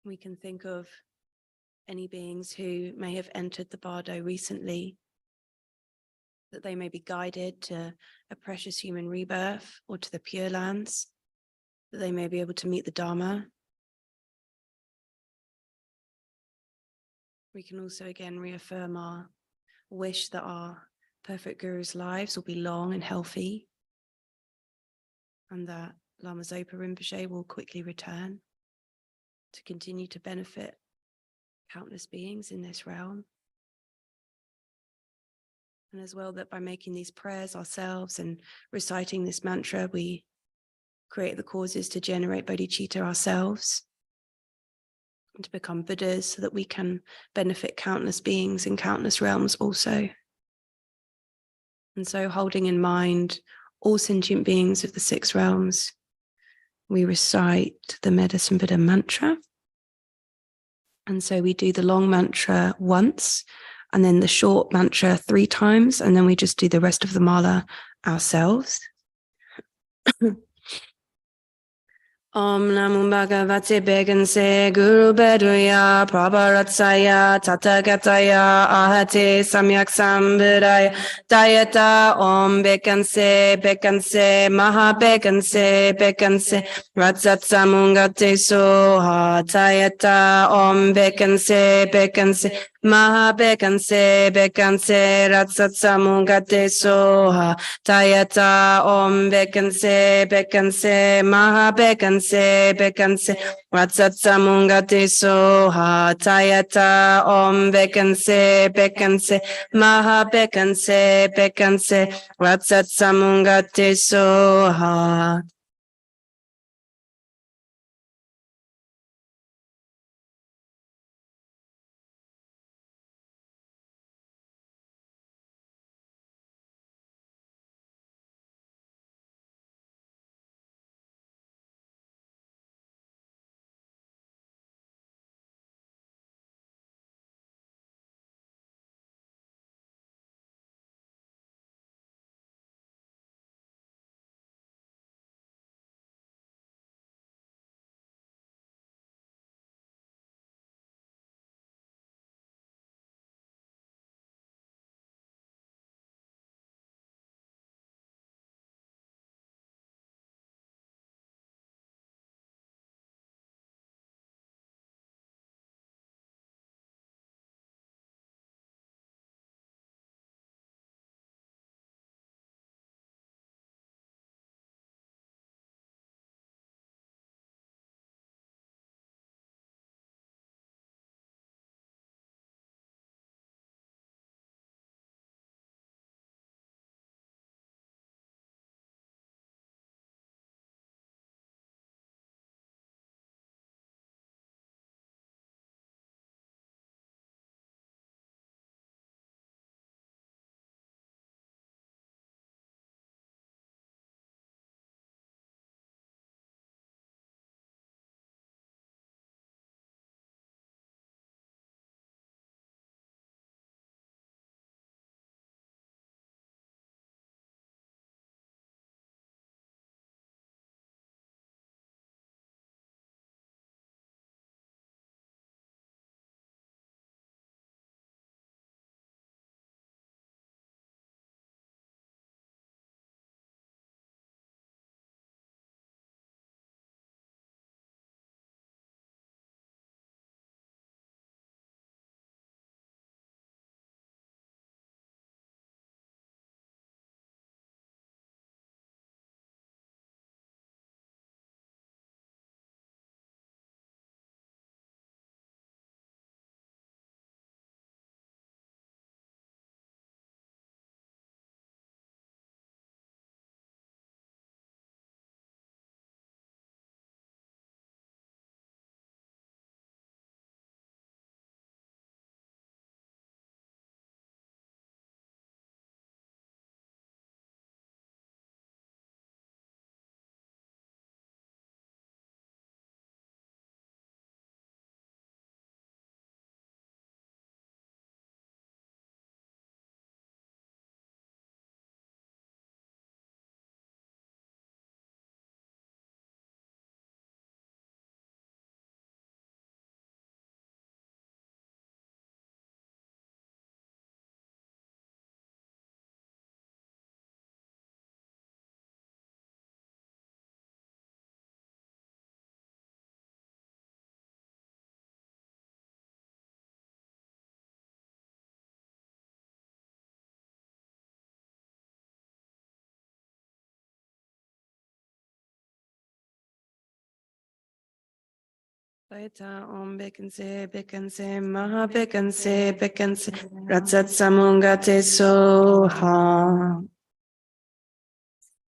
We can think of any beings who may have entered the bardo recently that they may be guided to a precious human rebirth or to the Pure Lands, that they may be able to meet the Dharma. We can also again reaffirm our wish that our perfect Guru's lives will be long and healthy, and that Lama Zopa Rinpoche will quickly return to continue to benefit countless beings in this realm. And as well, that by making these prayers ourselves and reciting this mantra, we create the causes to generate bodhicitta ourselves and to become Buddhas, so that we can benefit countless beings in countless realms also. And so, holding in mind all sentient beings of the 6 realms, we recite the Medicine Buddha mantra. And so we do the long mantra once, and then the short mantra 3 times, and then we just do the rest of the mala ourselves. Om Namo Bhagavate Beganse Guru Beduya Prabharatsaya Tathagataya Ahate Samyak Sambuddhaya Dayata Om Beganse Beganse Maha Beganse Beganse Ratsat Samungate Soha Dayata Om Beganse Beganse Maha Beganse Beganse Ratsat Samungate Soha Dayata Om Beganse Beganse Maha Beganse Beganse Ratsat Samungate Soha Dayata Om Beganse Beganse Maha Beganse Beganse Ratsat Samungate Soha. Vaita Om Bekanse, Maha Bekanse, Ratsat Samungate Soha.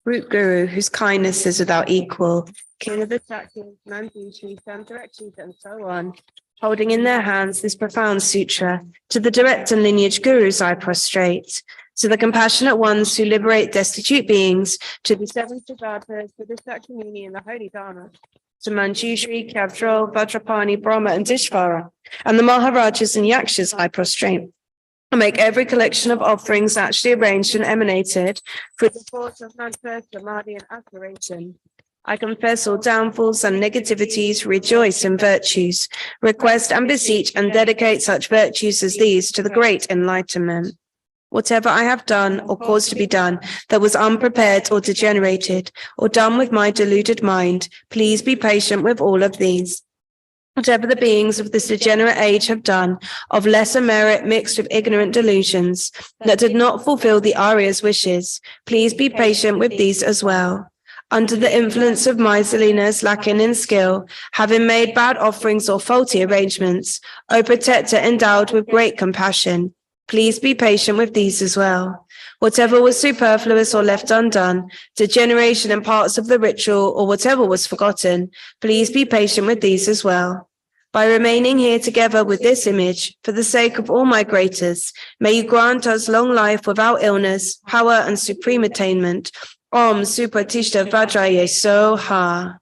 Root Guru, whose kindness is without equal, King of the Shaktis, Manjushri, Santarakshita, and so on, holding in their hands this profound sutra, to the direct and lineage gurus I prostrate, to the compassionate ones who liberate destitute beings, to the seven Siddharthas, to the Sakyamuni and the Holy Dharma, to Manjushri, Kavdrol, Vajrapani, Brahma, and Dishvara, and the Maharajas and Yakshas I prostrate. I make every collection of offerings actually arranged and emanated through the force of mantra, samadhi, and aspiration. I confess all downfalls and negativities, rejoice in virtues, request and beseech and dedicate such virtues as these to the great enlightenment. Whatever I have done or caused to be done that was unprepared or degenerated, or done with my deluded mind, please be patient with all of these. Whatever the beings of this degenerate age have done, of lesser merit mixed with ignorant delusions, that did not fulfill the Arya's wishes, please be patient with these as well. Under the influence of miserliness, lacking in skill, having made bad offerings or faulty arrangements, O Protector endowed with great compassion, please be patient with these as well. Whatever was superfluous or left undone, degeneration in parts of the ritual, or whatever was forgotten, please be patient with these as well. By remaining here together with this image, for the sake of all migrators, may you grant us long life without illness, power, and supreme attainment. Om Supratishta Vajraye Soha.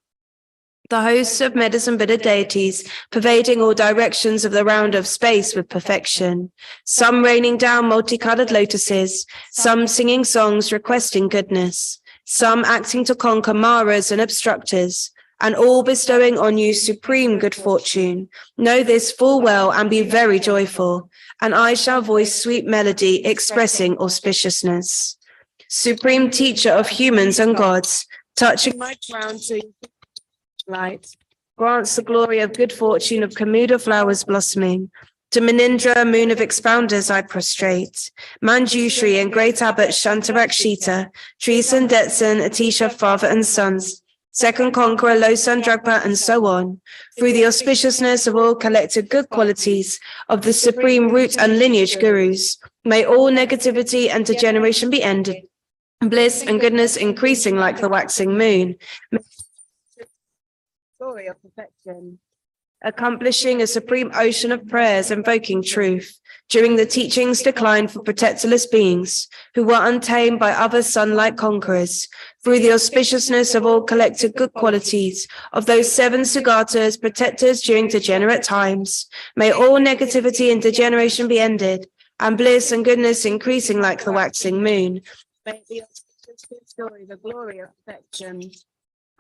The hosts of medicine Buddha deities, pervading all directions of the round of space with perfection, some raining down multicolored lotuses, some singing songs requesting goodness, some acting to conquer maras and obstructors, and all bestowing on you supreme good fortune. Know this full well and be very joyful, and I shall voice sweet melody expressing auspiciousness. Supreme teacher of humans and gods, touching my crown to you. Light grants the glory of good fortune of Kamuda flowers blossoming. To Manindra, moon of expounders, I prostrate. Manjushri and great abbot Shantarakshita, Treason, Detson, Atisha, father and sons, second conqueror Losan Dragpa, and so on, through the auspiciousness of all collected good qualities of the supreme root and lineage gurus, may all negativity and degeneration be ended, bliss and goodness increasing like the waxing moon. Glory of perfection, accomplishing a supreme ocean of prayers invoking truth during the teachings declined for protectorless beings who were untamed by other sun-like conquerors, through the auspiciousness of all collected good qualities of those seven Sugatas, protectors during degenerate times, may all negativity and degeneration be ended, and bliss and goodness increasing like the waxing moon. May the auspicious story, the glory of perfection,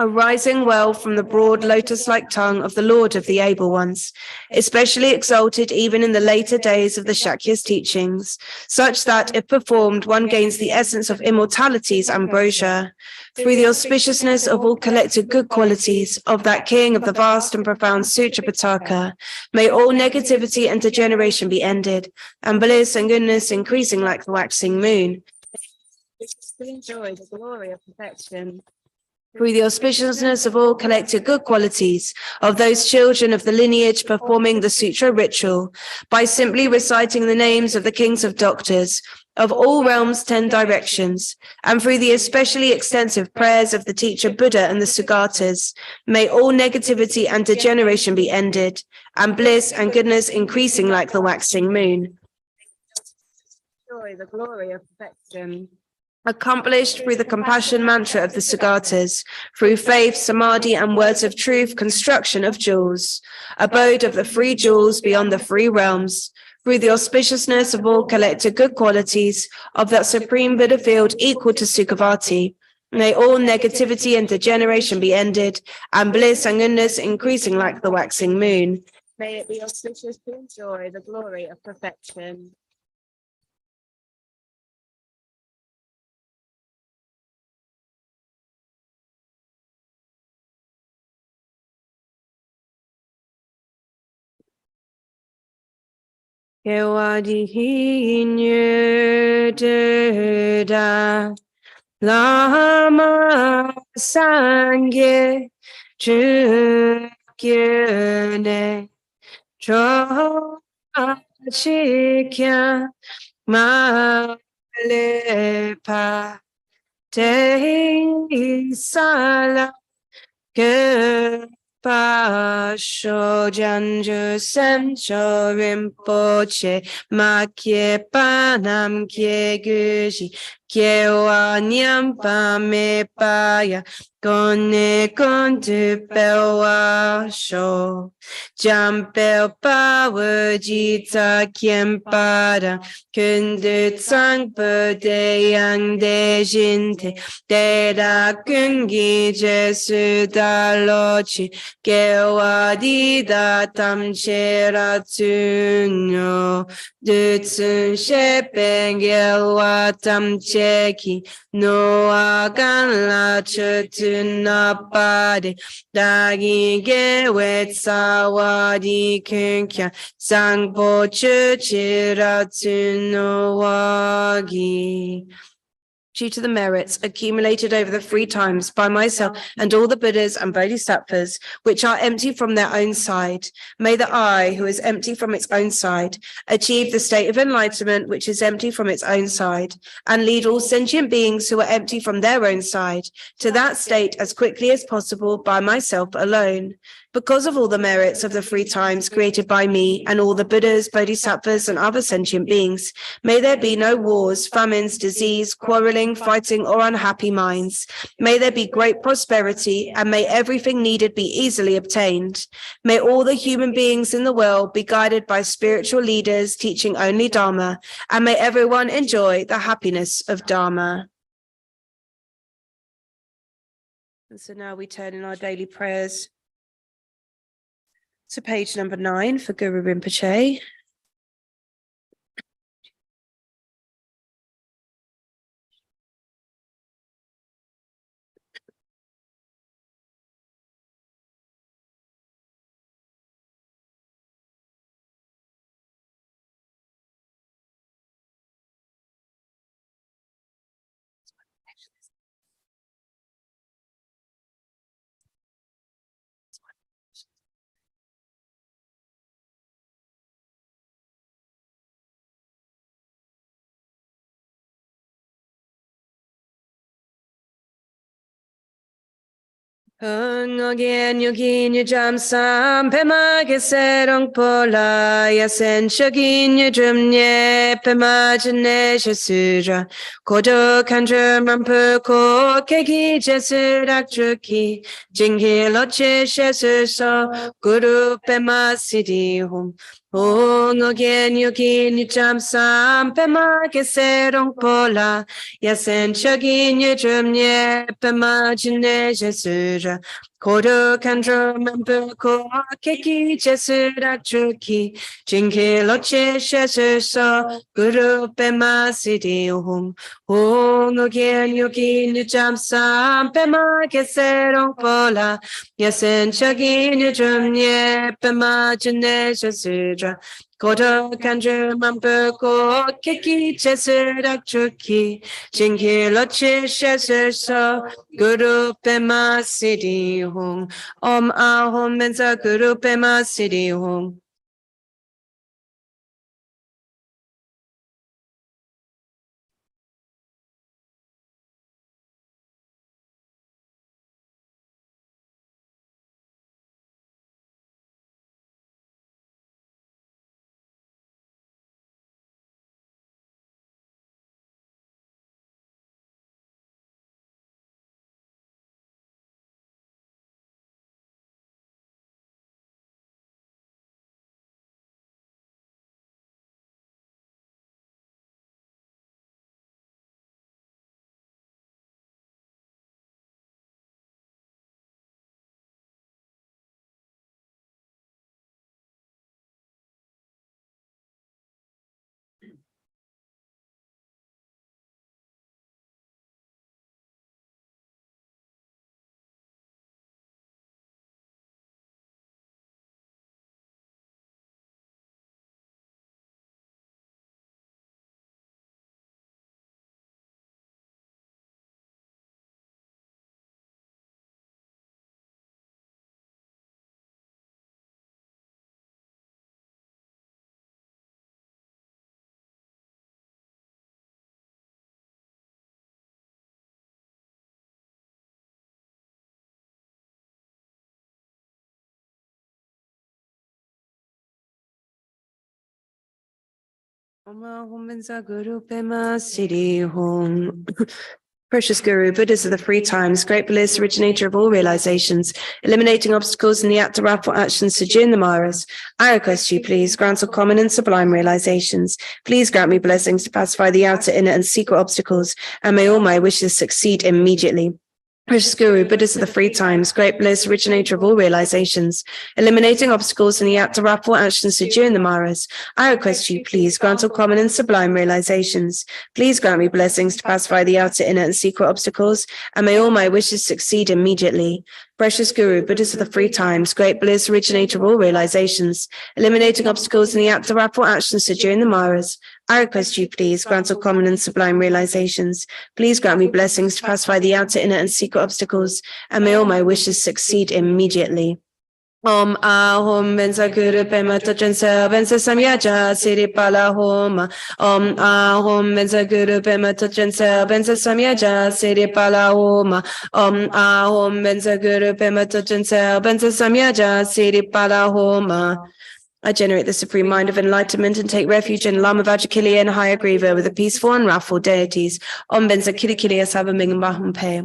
arising well from the broad lotus-like tongue of the Lord of the Able Ones, especially exalted even in the later days of the Shakya's teachings, such that, if performed, one gains the essence of immortality's ambrosia, through the auspiciousness of all collected good qualities of that king of the vast and profound Sutra Pitaka, may all negativity and degeneration be ended, and bliss and goodness increasing like the waxing moon. Enjoy the glory of perfection. Through the auspiciousness of all collected good qualities of those children of the lineage performing the sutra ritual, by simply reciting the names of the kings of doctors, of all realms, 10 directions, and through the especially extensive prayers of the teacher Buddha and the Sugatas, may all negativity and degeneration be ended, and bliss and goodness increasing like the waxing moon. Joy, the glory of perfection, accomplished through the compassion mantra of the Sugatas, through faith, samadhi, and words of truth, construction of jewels, abode of the free jewels beyond the free realms, through the auspiciousness of all collected good qualities of that supreme Buddha field equal to Sukhavati, may all negativity and degeneration be ended, and bliss and goodness increasing like the waxing moon. May it be auspicious to enjoy the glory of perfection. Kewadi nyuda Lama Sangye Chu gyune cho chikya ma le pa te sala ke pa sho janju sen cho rinpoche ma kye pa nam kye guji kye wa nyam pa me pa ya kone kon tu pe wa sho jam pe pa wo ji ta kien pa da kun du tsang pe de yang de jin te de da kun gi je su da lo chi ke wa di da tam che ra tu no du tsun she pen ge wa tam che ki no a gan la che tu na pa de da gi ge we sa wa di kun kya sang po che che ra tu no wa gi. Due to the merits accumulated over the 3 times by myself and all the Buddhas and Bodhisattvas, which are empty from their own side, may the I, who is empty from its own side, achieve the state of enlightenment, which is empty from its own side, and lead all sentient beings who are empty from their own side to that state as quickly as possible by myself alone. Because of all the merits of the 3 times created by me and all the Buddhas, Bodhisattvas, and other sentient beings, may there be no wars, famines, disease, quarreling, fighting, or unhappy minds. May there be great prosperity, and may everything needed be easily obtained. May all the human beings in the world be guided by spiritual leaders teaching only Dharma, and may everyone enjoy the happiness of Dharma. And so now we turn in our daily prayers to page number 9 for Guru Rinpoche. Again, yogin jam sam pema geserong pola yasen shagin drumye pema jene jesura kodo kanjo mampu ko kegi jesurak juki jinghi loche shesu so guru pema sidi hum. Again, yogin jam sam pema geserong pola yasen shagin drumye pema jene jesura Kodo kandro member ko keki jesura chuki jinke loche shesu so guru pema sidi hum again yogi nijam sam pema keserong pola yasen chagi nijum nye pema jene jesura Kodo kandro member ko keki jesura chuki jinke loche shesu so Guru Pema Siddhi Hum. Om Ahom Mensa Guru Pema Siddhi Hum. Precious Guru, Buddhas of the free times, great bliss, originator of all realizations, eliminating obstacles in the act of rapid actions to Jin the Maras. I request you, please, grant all common and sublime realizations. Please grant me blessings to pacify the outer, inner, and secret obstacles, and may all my wishes succeed immediately. Precious Guru, Buddhas of the free times, great bliss, originator of all realizations, eliminating obstacles in the act of rapid actions to Jin the Maras. I request you, please, grant all common and sublime realizations. Please grant me blessings to pacify the outer, inner, and secret obstacles, and may all my wishes succeed immediately. Precious Guru, Buddhas of the free times, great bliss, originator of all realizations, eliminating obstacles in the act of rapid actions to Jin the Maras. I request you, please, grant all common and sublime realizations. Please grant me blessings to pacify the outer, inner, and secret obstacles, and may all my wishes succeed immediately. Om Ahom Benza Guru Pema Tachansa Benza Samyaja Siripala Homa. Om Ahom Benza Guru Pema Tachansa Benza Samyaja Siripala Homa. Om Ahom Benza Guru Pema Tachansa Benza Samyaja Siripala Homa. I generate the supreme mind of enlightenment and take refuge in Lama Vajrakiliya and Hayagriva with the peaceful and wrathful deities. Om Benza Kilikiliya Sabaming Bahum Pe.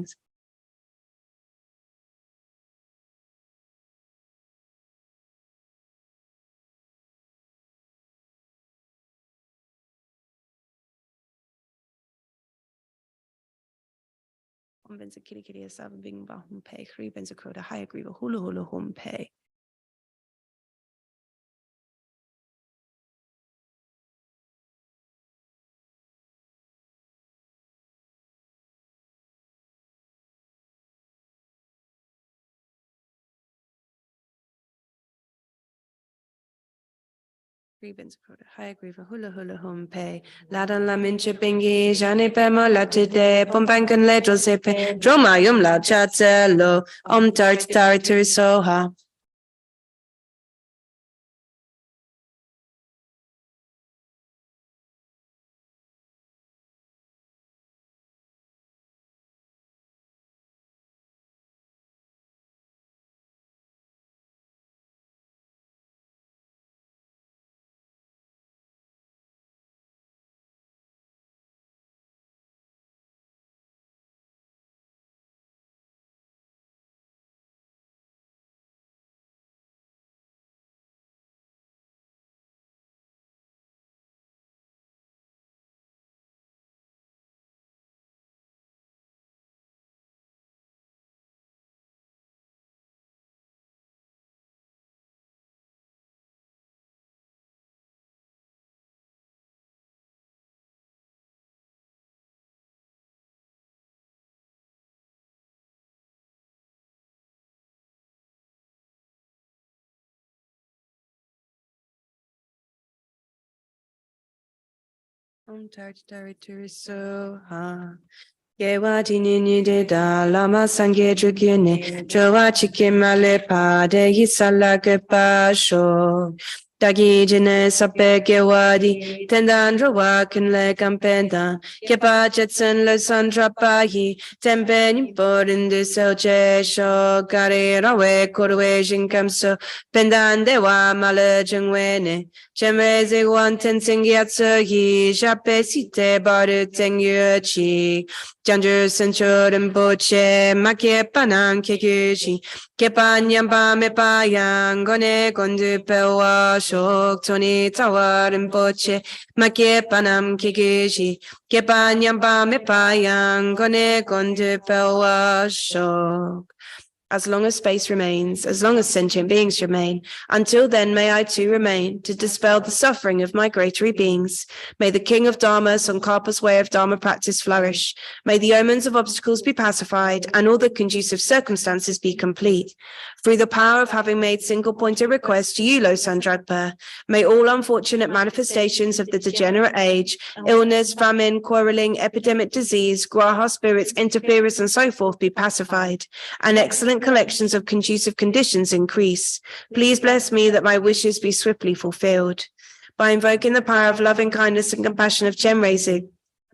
Om Benza Kilikiliya Sabaming Bahum Pe. Khri Benza Kroda Hayagriva Hula Hula Hum Pe. Hayagriva Hula Hula Hum Pe. Ladan la minche bingi, Jane Pema Latide, Pompankan Ledro Sepe, Droma Yum La Chatzelo, Om Tart Taritur Soha. Om Tart Taritur Soha. Yewa Dinini de da Lama Sangye Drugune, Jowa Chikimale Pade Hisalagapasho. Dagi Jine Sape Gewadi, Tendandra Wakan Le Campenda, Kepa Jetson Le Sandra Pahi, Tempen Borin de Selche Sho, Gare Rawe Korwe Jinkamso, Pendande Wa Male Jungwene, Chemeze Wan Tensing Yatsuhi, Jape Site Baru Tengyu Chi, Janju Sencho Rinpoche, Make Panam Kekuchi, Kepanyamba Mepayang, Gone Gondu Pewa Shok, Tony Tawa Rinpoche, Make Panam Kekuchi, Kepanyamba Mepayang, Gone Gondu Pewa Shok. As long as space remains, as long as sentient beings remain, until then may I too remain, to dispel the suffering of migratory beings. May the King of Dharma, Tsongkhapa's way of Dharma practice flourish. May the omens of obstacles be pacified, and all the conducive circumstances be complete. Through the power of having made single-pointed requests to you, Losang Dragpa, may all unfortunate manifestations of the degenerate age, illness, famine, quarreling, epidemic disease, graha spirits, interference, and so forth be pacified, and excellent collections of conducive conditions increase. Please bless me that my wishes be swiftly fulfilled. By invoking the power of loving kindness and compassion of Chenrezig,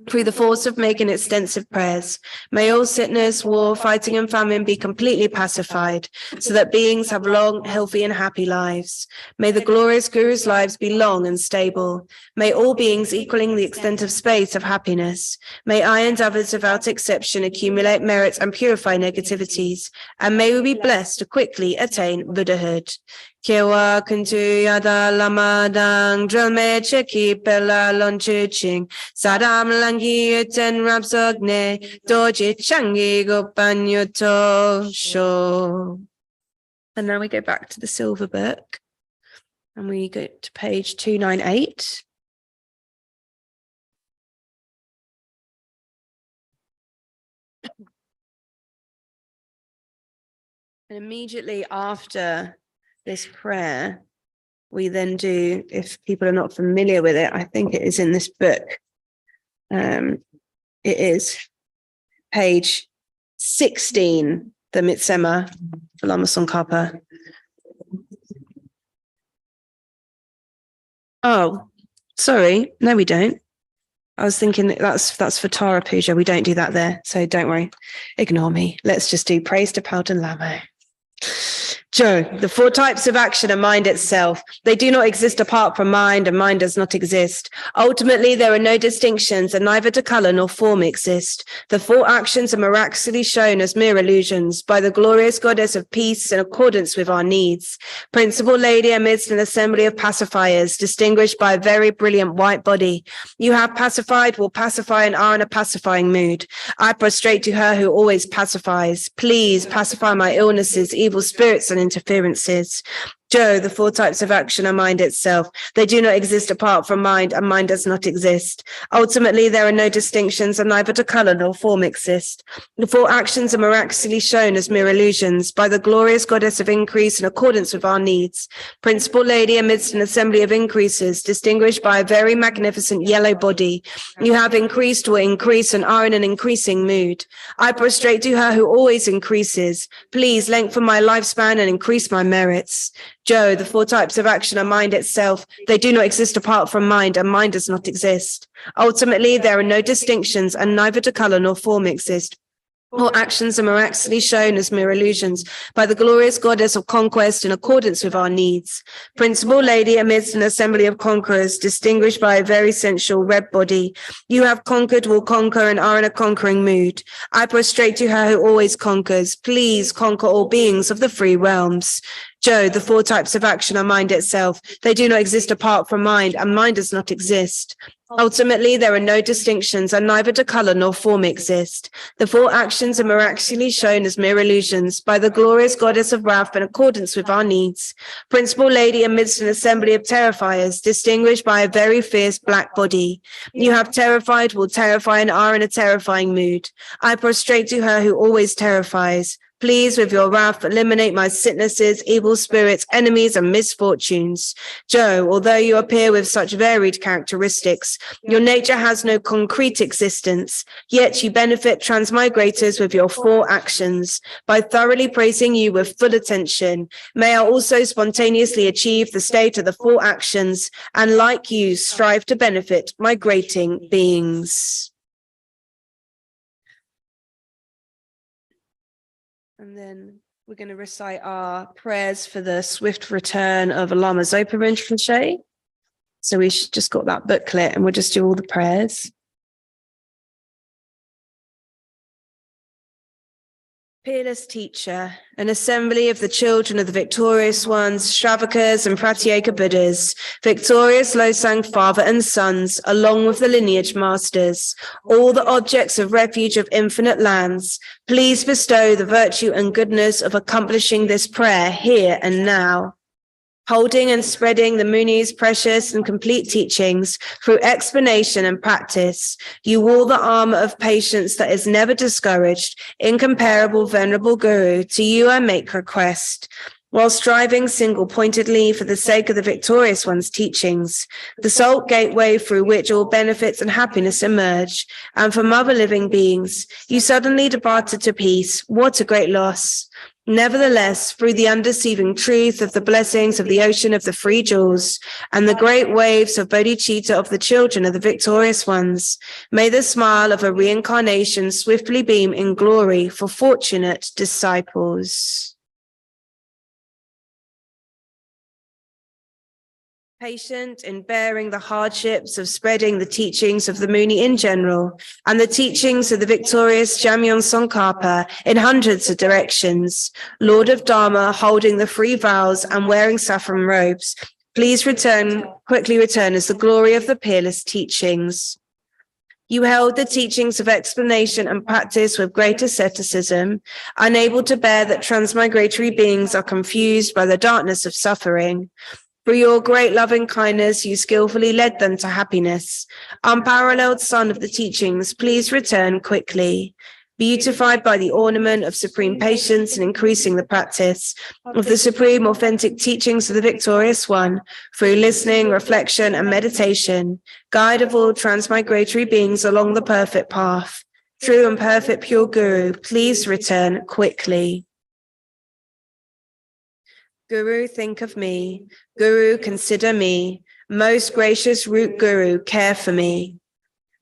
through the force of making extensive prayers. May all sickness, war, fighting and famine be completely pacified, so that beings have long, healthy and happy lives. May the glorious Guru's lives be long and stable. May all beings equaling the extent of space have happiness. May I and others without exception accumulate merits and purify negativities. And may we be blessed to quickly attain Buddhahood. Kewa kuntu yada lama dang drame cheki pela lonchuching sadam langi uten rapsogne doji changi gopanyoto sho. And now we go back to the silver book and we go to page 298. And immediately after this prayer, we then do, if people are not familiar with it, I think it is in this book. It is page 16, the Mitsema for Lama Tsongkhapa. Oh, sorry. No, we don't. I was thinking that's for Tara Puja. We don't do that there. So don't worry. Ignore me. Let's just do praise to Paudin Lama. Joe, the four types of action are mind itself. They do not exist apart from mind, and mind does not exist. Ultimately, there are no distinctions, and neither do color nor form exist. The four actions are miraculously shown as mere illusions by the glorious goddess of peace in accordance with our needs. Principal Lady amidst an assembly of pacifiers, distinguished by a very brilliant white body. You have pacified, will pacify, and are in a pacifying mood. I prostrate to her who always pacifies. Please pacify my illnesses, evil spirits, and interferences. Joe, the four types of action are mind itself. They do not exist apart from mind, and mind does not exist. Ultimately, there are no distinctions, and neither do color nor form exist. The four actions are miraculously shown as mere illusions by the glorious goddess of increase in accordance with our needs. Principal Lady amidst an assembly of increases, distinguished by a very magnificent yellow body. You have increased, will increase, and are in an increasing mood. I prostrate to her who always increases. Please lengthen my lifespan and increase my merits. Joe, the four types of action are mind itself. They do not exist apart from mind, and mind does not exist. Ultimately, there are no distinctions, and neither do color nor form exist. All actions are miraculously shown as mere illusions by the glorious goddess of conquest in accordance with our needs. Principal Lady amidst an assembly of conquerors, distinguished by a very sensual red body. You have conquered, will conquer, and are in a conquering mood. I prostrate to her who always conquers. Please conquer all beings of the three realms. Joe, the four types of action are mind itself. They do not exist apart from mind, and mind does not exist. Ultimately, there are no distinctions, and neither do color nor form exist. The four actions are miraculously shown as mere illusions by the glorious goddess of wrath in accordance with our needs. Principal Lady amidst an assembly of terrifiers, distinguished by a very fierce black body. You have terrified, will terrify, and are in a terrifying mood. I prostrate to her who always terrifies. Please, with your wrath, eliminate my sicknesses, evil spirits, enemies, and misfortunes. Joe, although you appear with such varied characteristics, your nature has no concrete existence, yet you benefit transmigrators with your four actions. By thoroughly praising you with full attention, may I also spontaneously achieve the state of the four actions, and like you, strive to benefit migrating beings. And then we're going to recite our prayers for the swift return of Lama Zopa Rinpoche. So we just got that booklet and we'll just do all the prayers. Peerless teacher, an assembly of the children of the victorious ones, Shravakas and Pratyeka Buddhas, victorious Losang father and sons, along with the lineage masters, all the objects of refuge of infinite lands, please bestow the virtue and goodness of accomplishing this prayer here and now. Holding and spreading the Muni's precious and complete teachings through explanation and practice, you wore the armor of patience that is never discouraged. Incomparable venerable Guru, to you I make request. While striving single-pointedly for the sake of the victorious one's teachings, the sole gateway through which all benefits and happiness emerge, and from other living beings, you suddenly departed to peace. What a great loss! Nevertheless, through the undeceiving truth of the blessings of the ocean of the free jewels and the great waves of bodhicitta of the children of the victorious ones, may the smile of a reincarnation swiftly beam in glory for fortunate disciples. Patient in bearing the hardships of spreading the teachings of the Muni in general and the teachings of the victorious Jamyang Tsongkhapa in hundreds of directions, Lord of Dharma holding the free vows and wearing saffron robes, please quickly return as the glory of the peerless teachings. You held the teachings of explanation and practice with great asceticism, unable to bear that transmigratory beings are confused by the darkness of suffering. Through your great loving kindness, you skillfully led them to happiness. Unparalleled Son of the teachings, please return quickly. Beautified by the ornament of supreme patience and increasing the practice of the supreme authentic teachings of the victorious one, through listening, reflection, and meditation, guide of all transmigratory beings along the perfect path. True and perfect pure Guru, please return quickly. Guru, think of me. Guru, consider me. Most gracious root Guru, care for me.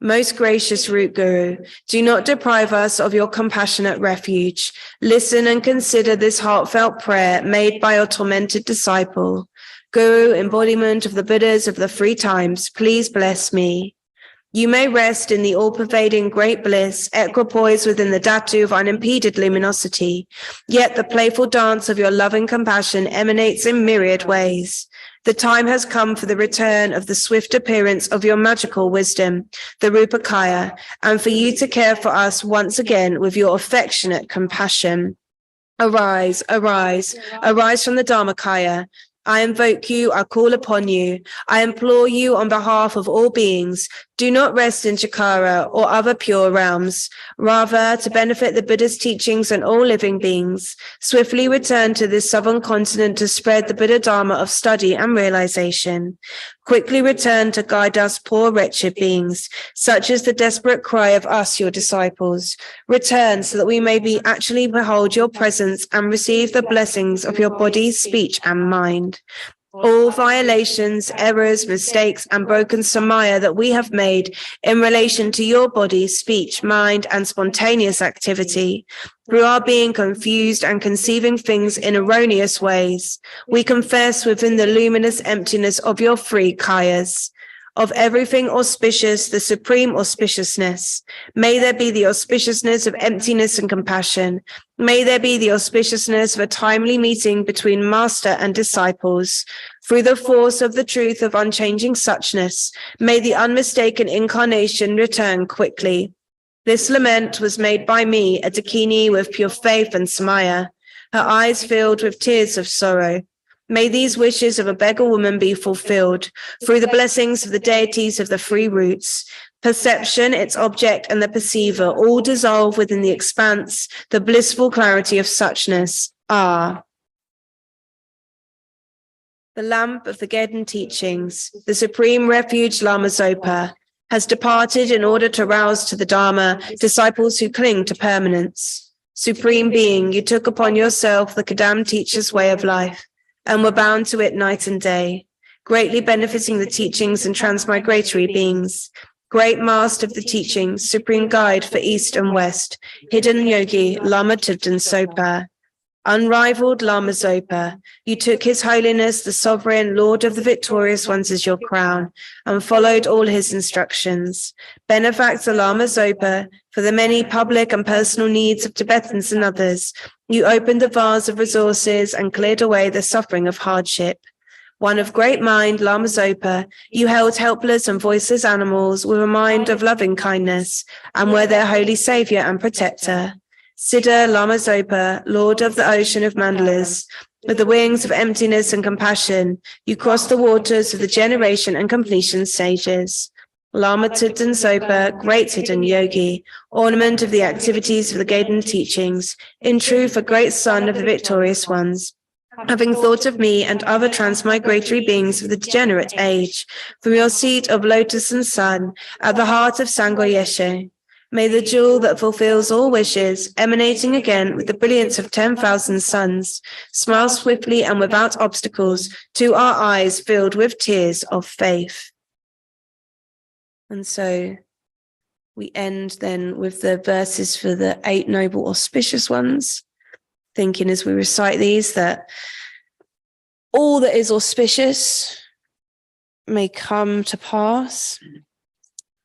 Most gracious root Guru, do not deprive us of your compassionate refuge. Listen and consider this heartfelt prayer made by your tormented disciple. Guru, embodiment of the Buddhas of the free times, please bless me. You may rest in the all-pervading great bliss, equipoised within the dhatu of unimpeded luminosity, yet the playful dance of your loving compassion emanates in myriad ways. The time has come for the return of the swift appearance of your magical wisdom, the Rupakaya, and for you to care for us once again with your affectionate compassion. Arise, arise, arise from the Dharmakaya. I invoke you, I call upon you, I implore you on behalf of all beings, do not rest in Chakara or other pure realms. Rather, to benefit the Buddhist teachings and all living beings, swiftly return to this southern continent to spread the Buddha Dharma of study and realization. Quickly return to guide us poor wretched beings, such as the desperate cry of us, your disciples. Return so that we may actually behold your presence and receive the blessings of your body, speech, and mind. All violations, errors, mistakes, and broken samaya that we have made in relation to your body, speech, mind, and spontaneous activity, through our being confused and conceiving things in erroneous ways, we confess within the luminous emptiness of your free kayas. Of everything auspicious, the supreme auspiciousness. May there be the auspiciousness of emptiness and compassion. May there be the auspiciousness of a timely meeting between master and disciples. Through the force of the truth of unchanging suchness, may the unmistaken incarnation return quickly. This lament was made by me, a Dakini with pure faith and samaya, her eyes filled with tears of sorrow. May these wishes of a beggar woman be fulfilled through the blessings of the deities of the free roots. Perception, its object, and the perceiver all dissolve within the expanse, the blissful clarity of suchness. Ah. The lamp of the Geddon teachings, the supreme refuge Lama Zopa, has departed in order to rouse to the Dharma disciples who cling to permanence. Supreme Being, you took upon yourself the Kadam teacher's way of life, and were bound to it night and day, greatly benefiting the teachings and transmigratory beings. Great master of the teachings, supreme guide for East and West, hidden yogi, Lama Tibetan Zopa. Unrivaled Lama Zopa, you took his holiness, the sovereign Lord of the victorious ones, as your crown, and followed all his instructions. Benefactor Lama Zopa, for the many public and personal needs of Tibetans and others, you opened the vase of resources and cleared away the suffering of hardship. One of great mind, Lama Zopa, you held helpless and voiceless animals with a mind of loving kindness, and were their holy savior and protector. Siddha Lama Zopa, Lord of the ocean of mandalas, with the wings of emptiness and compassion, you crossed the waters of the generation and completion stages. Lama Tibetan Zopa, great hidden yogi, ornament of the activities of the Geddon teachings, in truth a great son of the victorious ones. Having thought of me and other transmigratory beings of the degenerate age, from your seat of lotus and sun, at the heart of Sangha Yeshe, May the jewel that fulfills all wishes, emanating again with the brilliance of 10,000 suns, smile swiftly and without obstacles to our eyes filled with tears of faith. And so we end then with the verses for the 8 noble auspicious ones, thinking as we recite these that all that is auspicious may come to pass,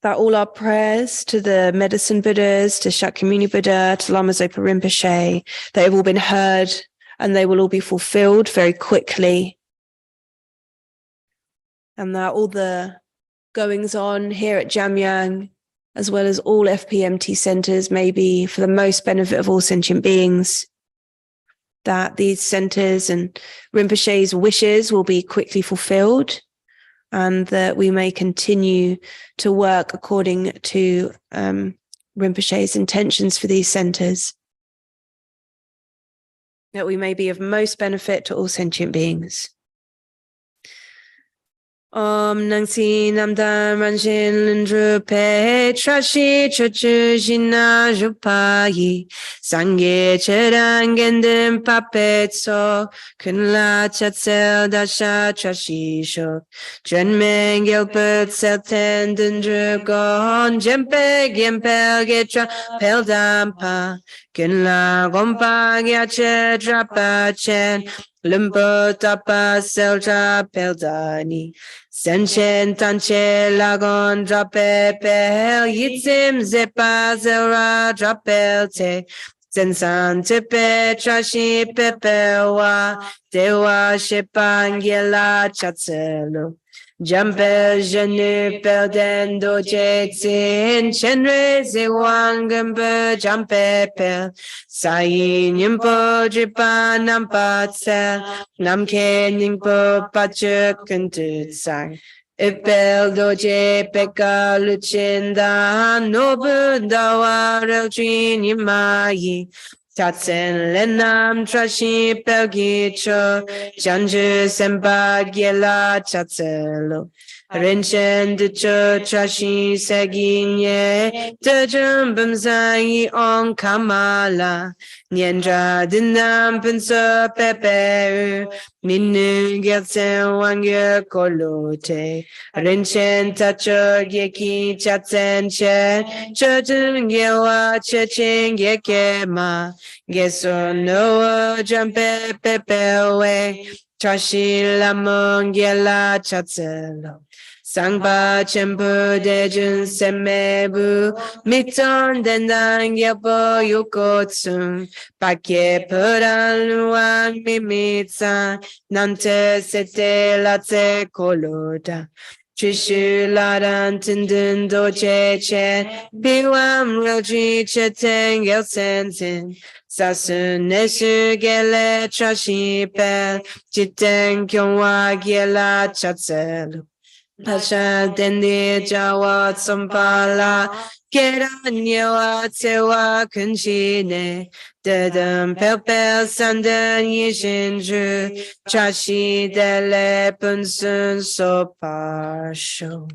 that all our prayers to the medicine Buddhas, to Shakyamuni Buddha, to Lama Zopa Rinpoche, they have all been heard and they will all be fulfilled very quickly. And that all the goings on here at Jamyang, as well as all FPMT centres, may be for the most benefit of all sentient beings, that these centres and Rinpoche's wishes will be quickly fulfilled, and that we may continue to work according to Rinpoche's intentions for these centres, that we may be of most benefit to all sentient beings. Om Nangsi Namdam Ranshin Lindrupe Trashi Chuchu Jina Jupayi Sangye Cherangendim Papetso Kunla Chatsel Dasha Trashi Shok Drenmeng Gilbert Selten Dendrugon Jempe Gimpel Getra Peldampa Kunla Gompa Gyache Drapachen Lumpo Tapa Seltra Peldani Senchen Tanche Lagon Drapel Yitzim Zepa Zera Drapelte Sensan Tepe Trashi Pepewa Dewa Shepangela Chatselo Jampel Jenu Pelden Doje Tsin Chenre Zewangambe Jampepel Sayin Yimpo Dripa Nampatsel Namke Ningpo Pachuk Kuntutsang Ipel Doje Peka Luchinda Nobu Dawa Reltrin Yimayi Tatsen Lenam Trashi Pelgicho Janju Sempa Giela Chatselo Rinchen Ducho Trashi Seginye Tejum Bumzai on Kamala Nyendra Dinam Pinso Pepe Minu Gelsen Wangye Kolote Rinchen Tacho Yeki Chatsen Che Chotum Gewa Cheching Yekema Geso Noa Jampe Pepewe Trashi Lamon Gela Chatselo Sangpa Chempu Dejun Semebu Miton Dendang Yapo Yukotsum Pake Puran Luang Mimitsa Nante Sete Latse Koloda Trishu Ladan Tindun Doche Che Biwam Roji Cheteng Yel Sensin Sasun Nesu Gele Trashi Pel Jiteng Kyonwa Gela Chatselu Pasha Dendi Jawa Tsampala Keranyewa Tsewa Kunchine Dedam Pelpel Sandan Yishinju Trashi Dele Punsun Zopa Show.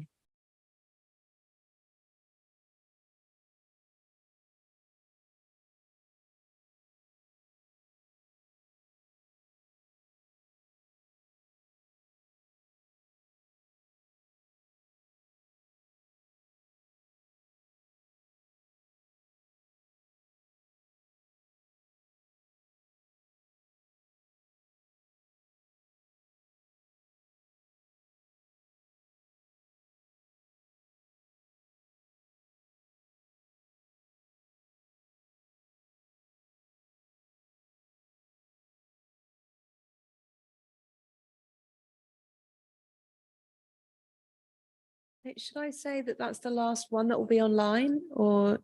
Should I say that that's the last one that will be online, or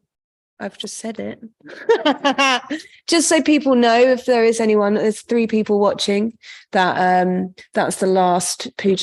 I've just said it? Just so people know, if there is anyone, there's 3 people watching, that that's the last puja